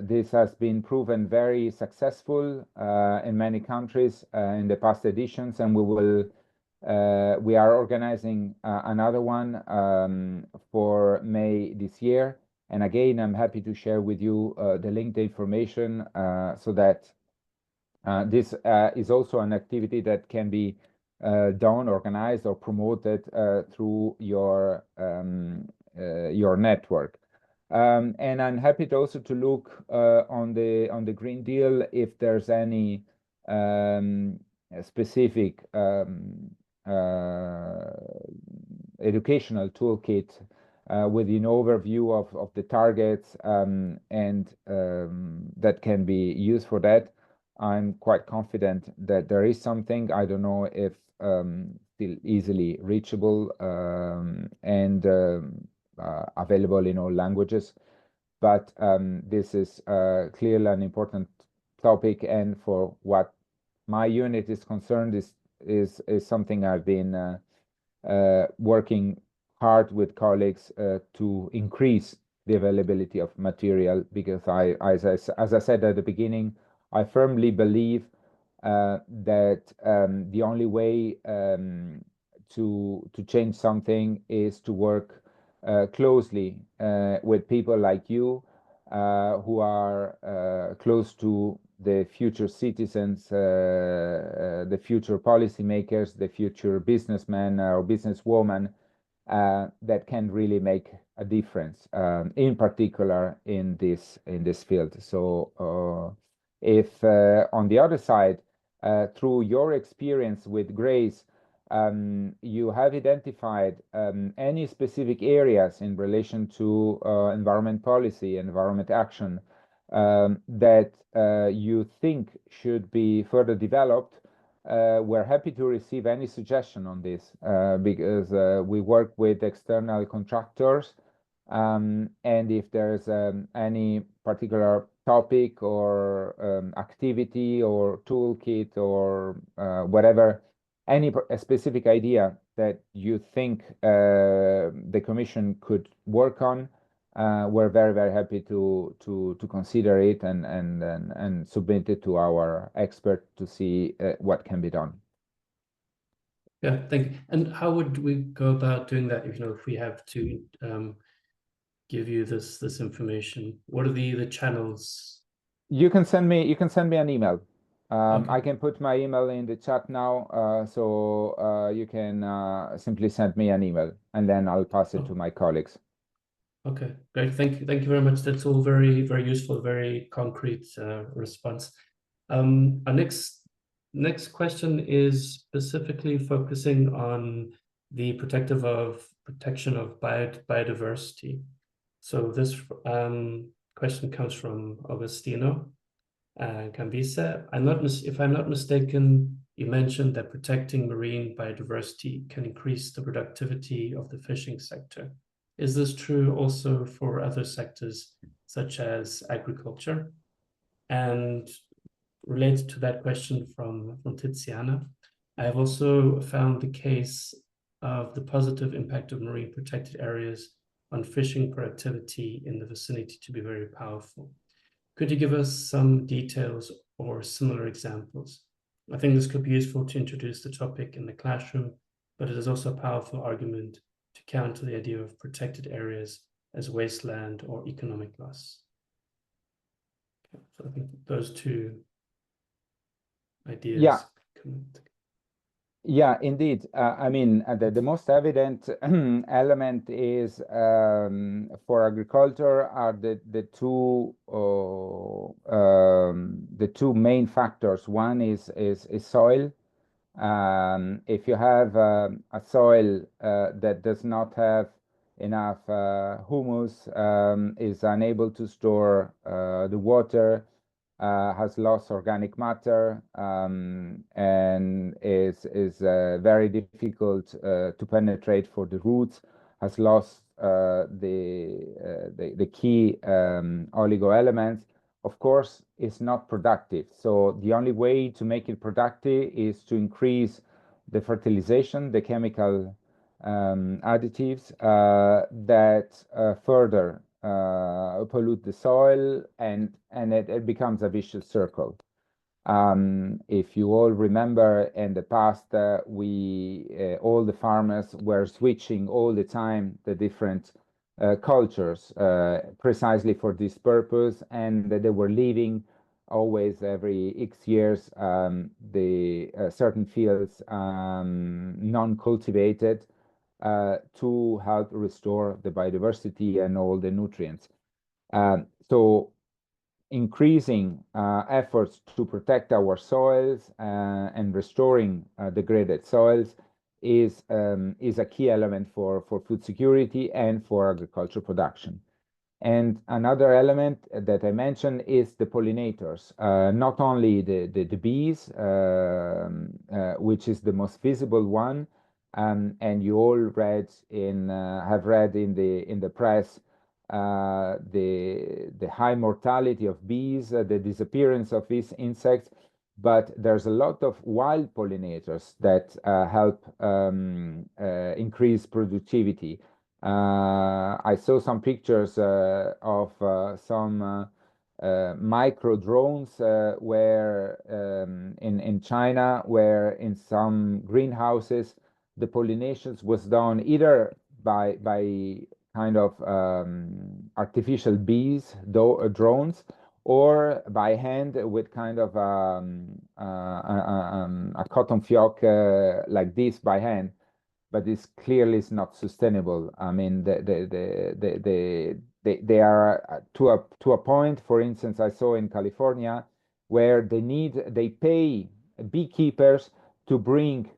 Speaker 2: this has been proven very successful in many countries in the past editions, and we are organizing another one for May this year. And again, I'm happy to share with you the linked information so that this is also an activity that can be done, organized, or promoted through your network. And I'm happy to also to look on the Green Deal if there's any specific educational toolkit with an overview of the targets and that can be used for that. I'm quite confident that there is something. I don't know if still easily reachable and available in all languages, but this is clearly an important topic, and for what my unit is concerned, is something I've been working hard with colleagues to increase the availability of material, because as I said at the beginning, I firmly believe that the only way to change something is to work closely with people like you who are close to the future citizens, the future policymakers, the future businessmen or businesswomen that can really make a difference, in particular in this field. So if on the other side, through your experience with Grace, you have identified any specific areas in relation to environment policy, environment action, that you think should be further developed, we're happy to receive any suggestion on this, because we work with external contractors, and if there's any particular topic or activity or toolkit or whatever, any specific idea that you think the Commission could work on, we're very, very happy to consider it and submit it to our expert to see what can be done.
Speaker 4: Yeah, thank you. And how would we go about doing that? If we have to give you this information, what are the channels?
Speaker 2: You can send me an email.
Speaker 4: Okay.
Speaker 2: I can put my email in the chat now, so you can simply send me an email, and then I'll pass it to my colleagues.
Speaker 4: Okay, great. Thank you very much. That's all very, very useful, very concrete response. Our next question is specifically focusing on the protection of biodiversity. So this question comes from Agostino Cambisa. If I'm not mistaken, you mentioned that protecting marine biodiversity can increase the productivity of the fishing sector. Is this true also for other sectors, such as agriculture? And related to that question from Tiziana, I have also found the case of the positive impact of marine protected areas on fishing productivity in the vicinity to be very powerful. Could you give us some details or similar examples? I think this could be useful to introduce the topic in the classroom, but it is also a powerful argument to counter the idea of protected areas as wasteland or economic loss. Okay, so I think those two ideas.
Speaker 2: Yeah.
Speaker 4: come together.
Speaker 2: Yeah, indeed. I mean, the most evident element is for agriculture are the two main factors. One is soil. If you have a soil that does not have enough humus, is unable to store the water, has lost organic matter, and is very difficult to penetrate for the roots, has lost the key oligo elements, of course, is not productive. So the only way to make it productive is to increase the fertilization, the chemical additives that further pollute the soil, and it becomes a vicious circle. If you all remember, in the past, all the farmers were switching all the time the different cultures precisely for this purpose, and they were leaving always every X years the certain fields non-cultivated to help restore the biodiversity and all the nutrients. So increasing efforts to protect our soils and restoring degraded soils is a key element for food security and for agriculture production. And another element that I mentioned is the pollinators, not only the bees, which is the most visible one, and you all have read in the press the high mortality of bees, the disappearance of these insects, but there's a lot of wild pollinators that help increase productivity. I saw some pictures of some micro drones where in China, where in some greenhouses the pollinations was done either by kind of artificial bees, drones, or by hand with kind of a cotton fioc like this by hand. But this clearly is not sustainable. I mean, they are to a point. For instance, I saw in California where they pay beekeepers to bring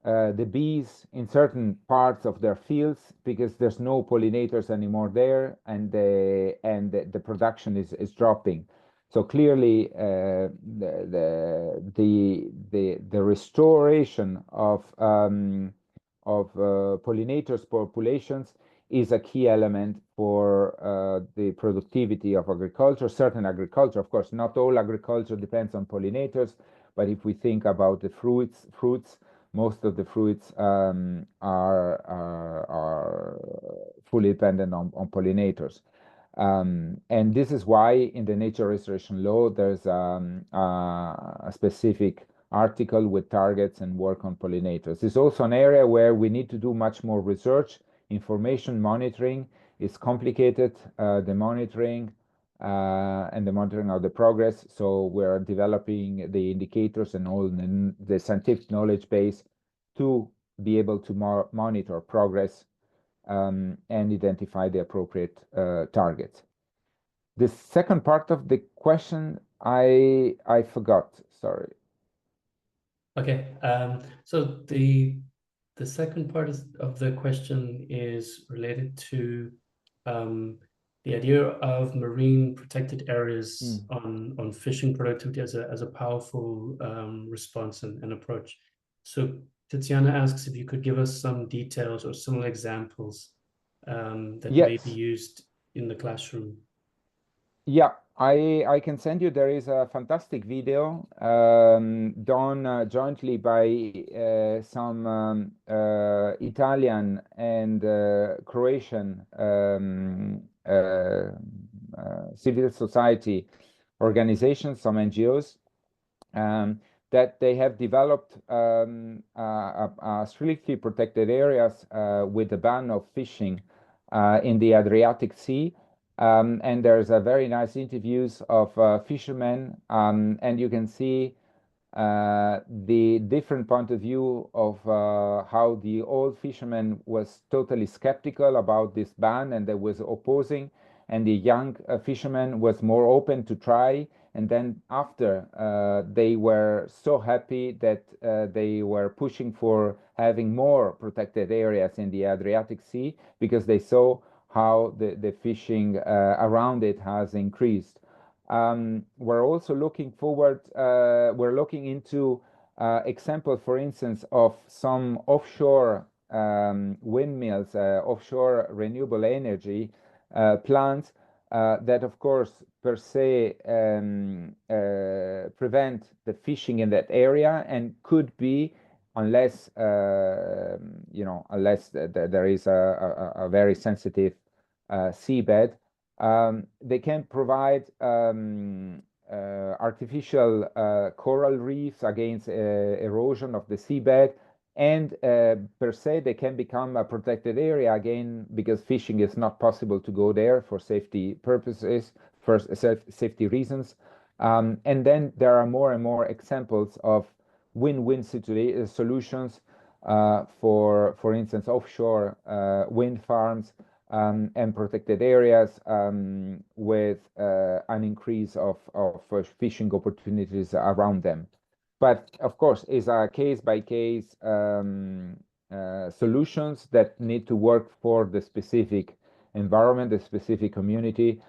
Speaker 2: the bees in certain parts of their fields because there's no pollinators anymore there, and the production is dropping. So clearly, the restoration of pollinators populations is a key element for the productivity of agriculture. Certain agriculture, of course, not all agriculture depends on pollinators, but if we think about the fruits, most of the fruits are fully dependent on pollinators. And this is why in the nature restoration law, there's a specific article with targets and work on pollinators. It's also an area where we need to do much more research. Information monitoring is complicated, the monitoring and the monitoring of the progress. So we're developing the indicators and all the scientific knowledge base to be able to monitor progress and identify the appropriate targets. The second part of the question, I forgot, sorry.
Speaker 4: Okay, so the second part of the question is related to the idea of marine protected areas on fishing productivity as a powerful response and approach. So Tiziana asks if you could give us some details or similar examples that may be used in the classroom.
Speaker 2: Yeah, I can send you. There is a fantastic video done jointly by some Italian and Croatian civil society organizations, some NGOs, that they have developed strictly protected areas with the ban of fishing in the Adriatic Sea. And there's a very nice interviews of fishermen, and you can see the different point of view of how the old fisherman was totally skeptical about this ban and they was opposing, and the young fisherman was more open to try. And then after they were so happy that they were pushing for having more protected areas in the Adriatic Sea, because they saw how the fishing around it has increased. We're also looking forward, we're looking into example, for instance, of some offshore windmills, offshore renewable energy plants that, of course, per se prevent the fishing in that area, and could be, unless unless there is a very sensitive seabed, they can provide artificial coral reefs against erosion of the seabed, and per se they can become a protected area again, because fishing is not possible to go there for safety purposes, for safety reasons. And then there are more and more examples of win-win solutions for instance, offshore wind farms and protected areas with an increase of fishing opportunities around them. But of course, it's a case-by-case solutions that need to work for the specific environment, the specific community.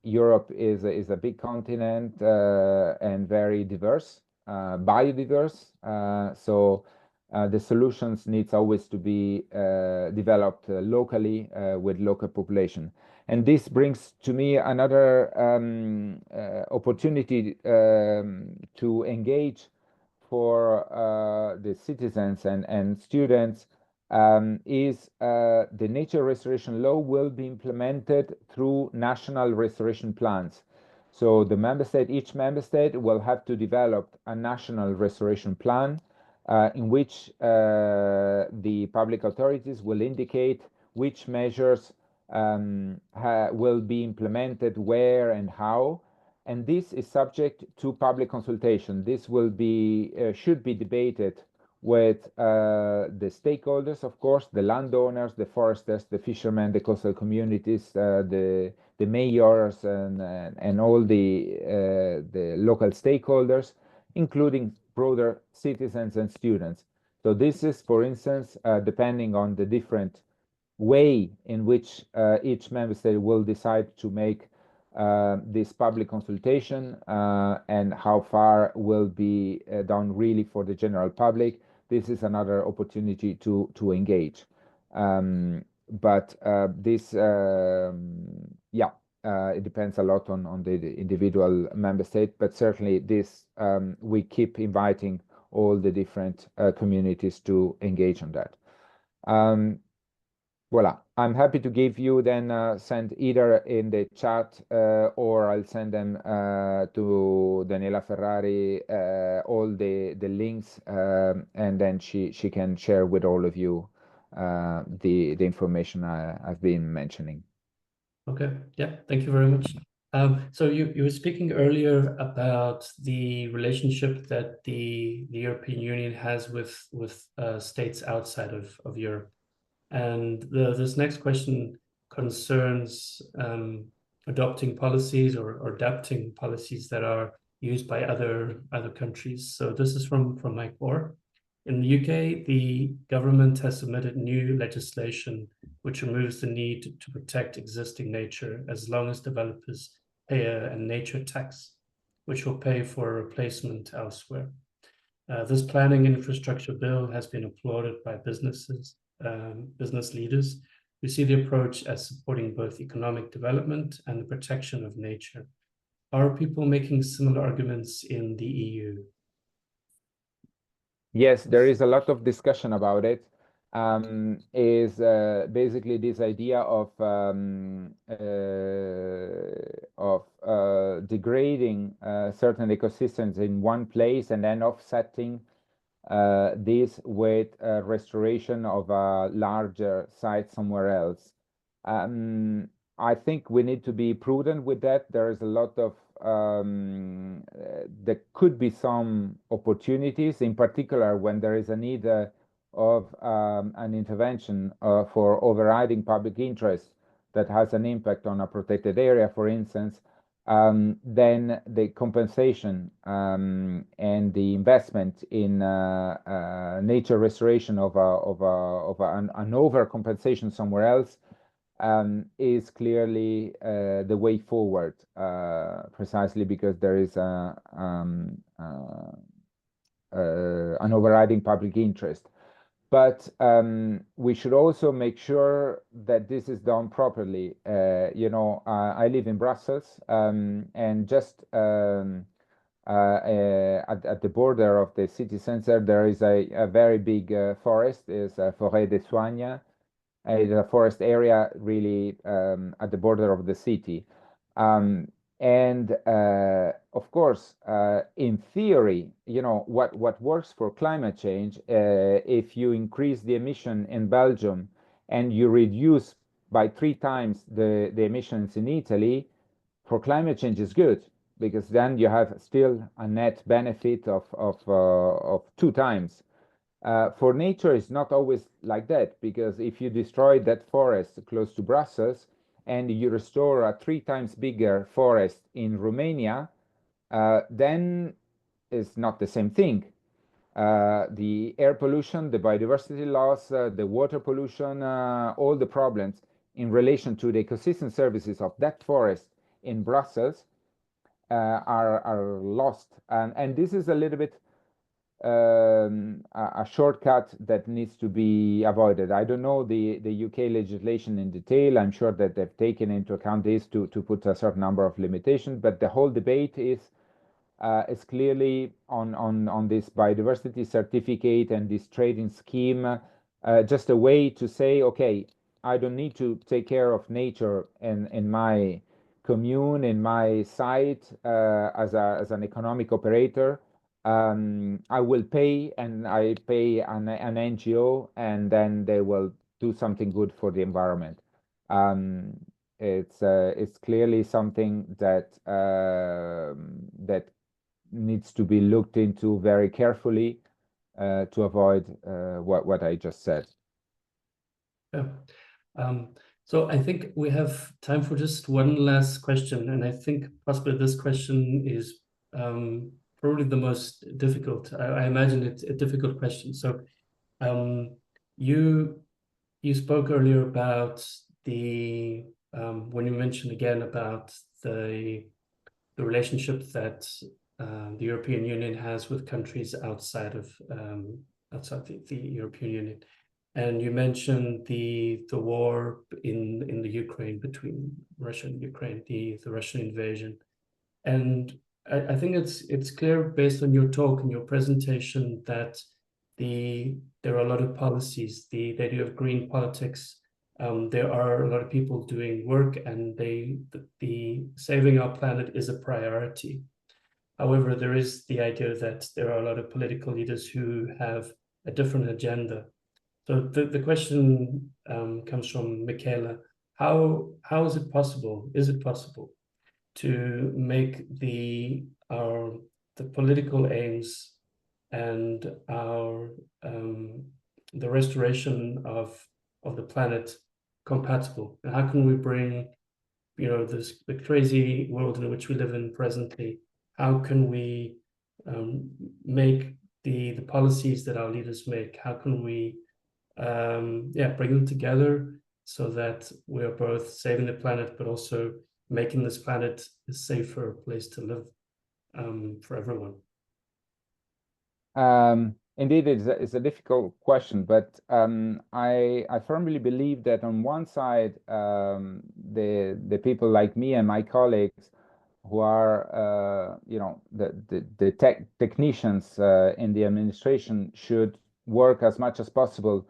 Speaker 2: Europe is a big continent and very diverse, biodiverse. So the solutions needs always to be developed locally with local population. And this brings to me another opportunity to engage for the citizens and students, is the nature restoration law will be implemented through national restoration plans. So the each member state will have to develop a national restoration plan in which the public authorities will indicate which measures will be implemented where and how. And this is subject to public consultation. This will be should be debated with the stakeholders, of course, the landowners, the foresters, the fishermen, the coastal communities, the mayors, and all the local stakeholders, including broader citizens and students. So this is, for instance, depending on the different way in which each member state will decide to make this public consultation and how far will be done really for the general public. This is another opportunity to engage. But this, it depends a lot on the individual member state, but certainly this, we keep inviting all the different communities to engage on that. Voila, I'm happy to give you then send either in the chat or I'll send them to Daniela Ferrari all the links, and then she can share with all of you the information I've been mentioning.
Speaker 4: Okay, yeah, thank you very much. So you were speaking earlier about the relationship that the European Union has with states outside of Europe. And this next question concerns adopting policies or adapting policies that are used by other countries. So this is from Mike Orr. In the UK, the government has submitted new legislation which removes the need to protect existing nature as long as developers pay a nature tax, which will pay for a replacement elsewhere. This planning infrastructure bill has been applauded by business leaders who see the approach as supporting both economic development and the protection of nature. are people making similar arguments in the EU?
Speaker 2: Yes, there is a lot of discussion about it. Is basically this idea of degrading certain ecosystems in one place and then offsetting this with restoration of a larger site somewhere else. I think we need to be prudent with that. There is a lot of there could be some opportunities, in particular when there is a need of an intervention for overriding public interest that has an impact on a protected area, for instance. Then the compensation and the investment in nature restoration of an overcompensation somewhere else is clearly the way forward, precisely because there is an overriding public interest. But we should also make sure that this is done properly. I live in Brussels, and just at the border of the city center, there is a very big forest, is Forêt des Soignes. It's a forest area really at the border of the city. Of course, in theory, what works for climate change, if you increase the emission in Belgium and you reduce by 3 times the emissions in Italy, for climate change is good, because then you have still a net benefit of 2 times. For nature, it's not always like that, because if you destroy that forest close to Brussels and you restore a 3 times bigger forest in Romania, then it's not the same thing. The air pollution, the biodiversity loss, the water pollution, all the problems in relation to the ecosystem services of that forest in Brussels are lost. And this is a little bit a shortcut that needs to be avoided. I don't know the UK legislation in detail. I'm sure that they've taken into account this to put a certain number of limitations, but the whole debate is clearly on this biodiversity certificate and this trading scheme, just a way to say, okay, I don't need to take care of nature in my commune, in my site, as an economic operator. I will pay, and I pay an NGO, and then they will do something good for the environment. It's clearly something that that needs to be looked into very carefully to avoid what I just said.
Speaker 4: Yeah. So I think we have time for just one last question, and I think possibly this question is probably the most difficult. I imagine it's a difficult question. So you spoke earlier about the when you mentioned again about the relationship that the European Union has with countries outside of the European Union. And you mentioned the war in the Ukraine, between Russia and Ukraine, the Russian invasion. And I think it's clear based on your talk and your presentation that there are a lot of policies, the idea of green politics. There are a lot of people doing work, and the saving our planet is a priority. However, there is the idea that there are a lot of political leaders who have a different agenda. So the question comes from Michaela. How is it possible? Is it possible to make the political aims and the restoration of the planet compatible? And how can we bring, the crazy world in which we live in presently? How can we make the policies that our leaders make? How can we bring them together so that we're both saving the planet, but also making this planet a safer place to live for everyone?
Speaker 2: Indeed, it's a difficult question, but I firmly believe that on one side, the people like me and my colleagues who are, you know, the technicians in the administration should work as much as possible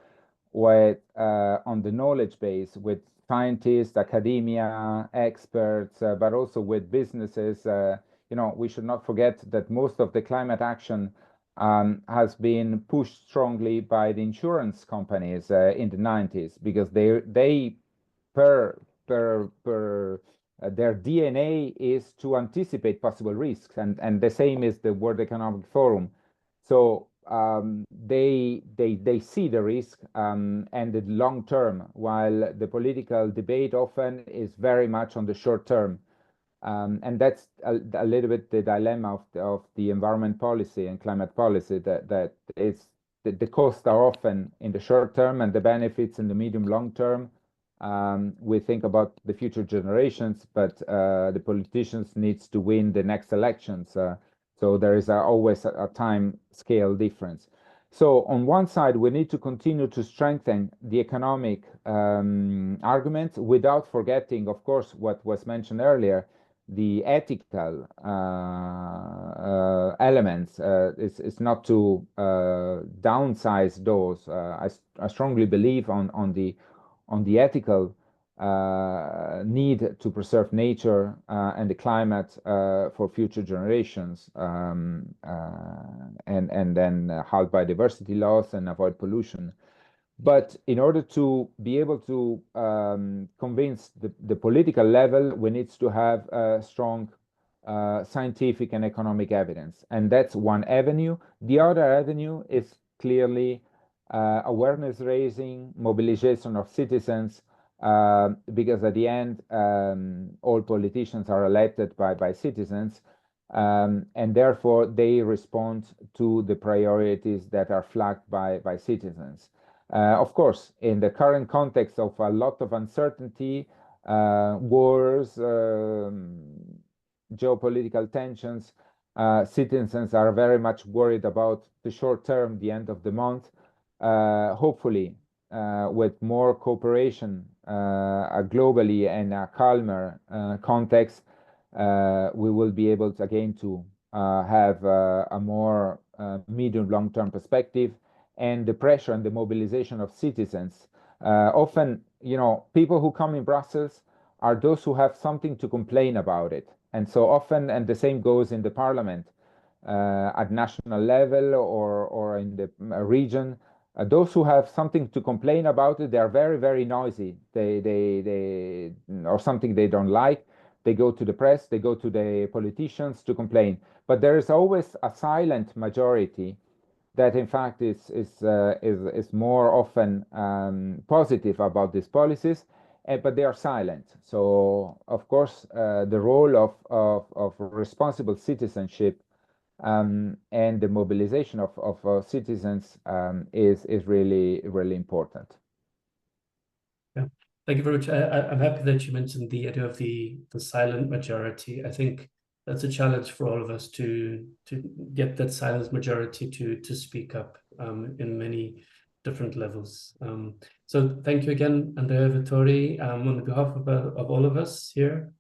Speaker 2: with on the knowledge base with scientists, academia, experts, but also with businesses. You know, we should not forget that most of the climate action has been pushed strongly by the insurance companies in the 90s, because they per their DNA is to anticipate possible risks, and the same is the World Economic Forum. So they see the risk and the long term, while the political debate often is very much on the short term. And that's a little bit the dilemma of the environment policy and climate policy, that it's the costs are often in the short term and the benefits in the medium long term. We think about the future generations, but the politicians needs to win the next elections. So there is always a time scale difference. So on one side, we need to continue to strengthen the economic arguments without forgetting, of course, what was mentioned earlier, the ethical elements. It's not to downsize those. I strongly believe on the ethical need to preserve nature and the climate for future generations, and then halt biodiversity loss and avoid pollution. But in order to be able to convince the political level, we need to have strong scientific and economic evidence. And that's one avenue. The other avenue is clearly awareness raising, mobilization of citizens, because at the end, all politicians are elected by citizens, and therefore they respond to the priorities that are flagged by citizens. Of course, in the current context of a lot of uncertainty, wars, geopolitical tensions, citizens are very much worried about the short term, the end of the month. Hopefully, with more cooperation globally and a calmer context, we will be able to, again, to have a more medium long-term perspective, and the pressure and the mobilization of citizens. Often, you know, people who come in Brussels are those who have something to complain about it. And so often, and the same goes in the parliament, at national level or in the region, those who have something to complain about it, they are very, very noisy. They or something they don't like, they go to the press, they go to the politicians to complain. But there is always a silent majority that in fact is more often positive about these policies, but they are silent. So of course, the role of responsible citizenship and the mobilization of citizens is really, really important.
Speaker 4: Yeah, thank you very much. I'm happy that you mentioned the idea of the silent majority. I think that's a challenge for all of us to get that silent majority to speak up in many different levels. So thank you again, Andrea Vettori. On behalf of all of us here,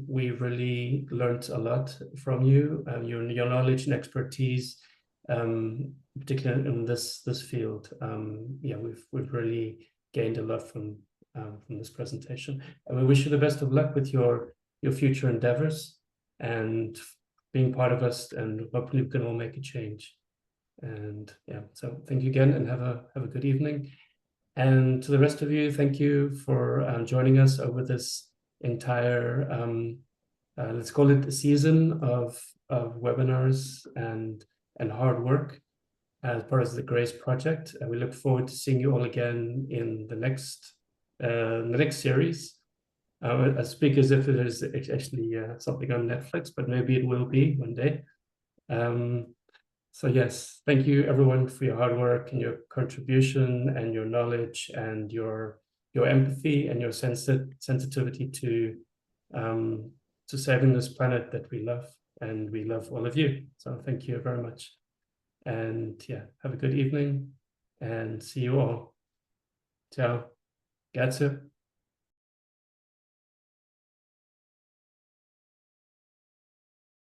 Speaker 4: we really learned a lot from you, your knowledge and expertise, particularly in this field. Yeah, we've really gained a lot from this presentation, and we wish you the best of luck with your future endeavors and being part of us, and hopefully we can all make a change. And yeah, so thank you again, and have a good evening. And to the rest of you, thank you for joining us over this entire let's call it a season of webinars and hard work as part of the GRACE project. And we look forward to seeing you all again in the next series. I speak as if it is actually something on Netflix, but maybe it will be one day. So yes, thank you everyone for your hard work and your contribution and your knowledge and your empathy and your sensitivity to saving this planet that we love, and we love all of you. So thank you very much. And yeah, have a good evening and see you all. Ciao. Grazie.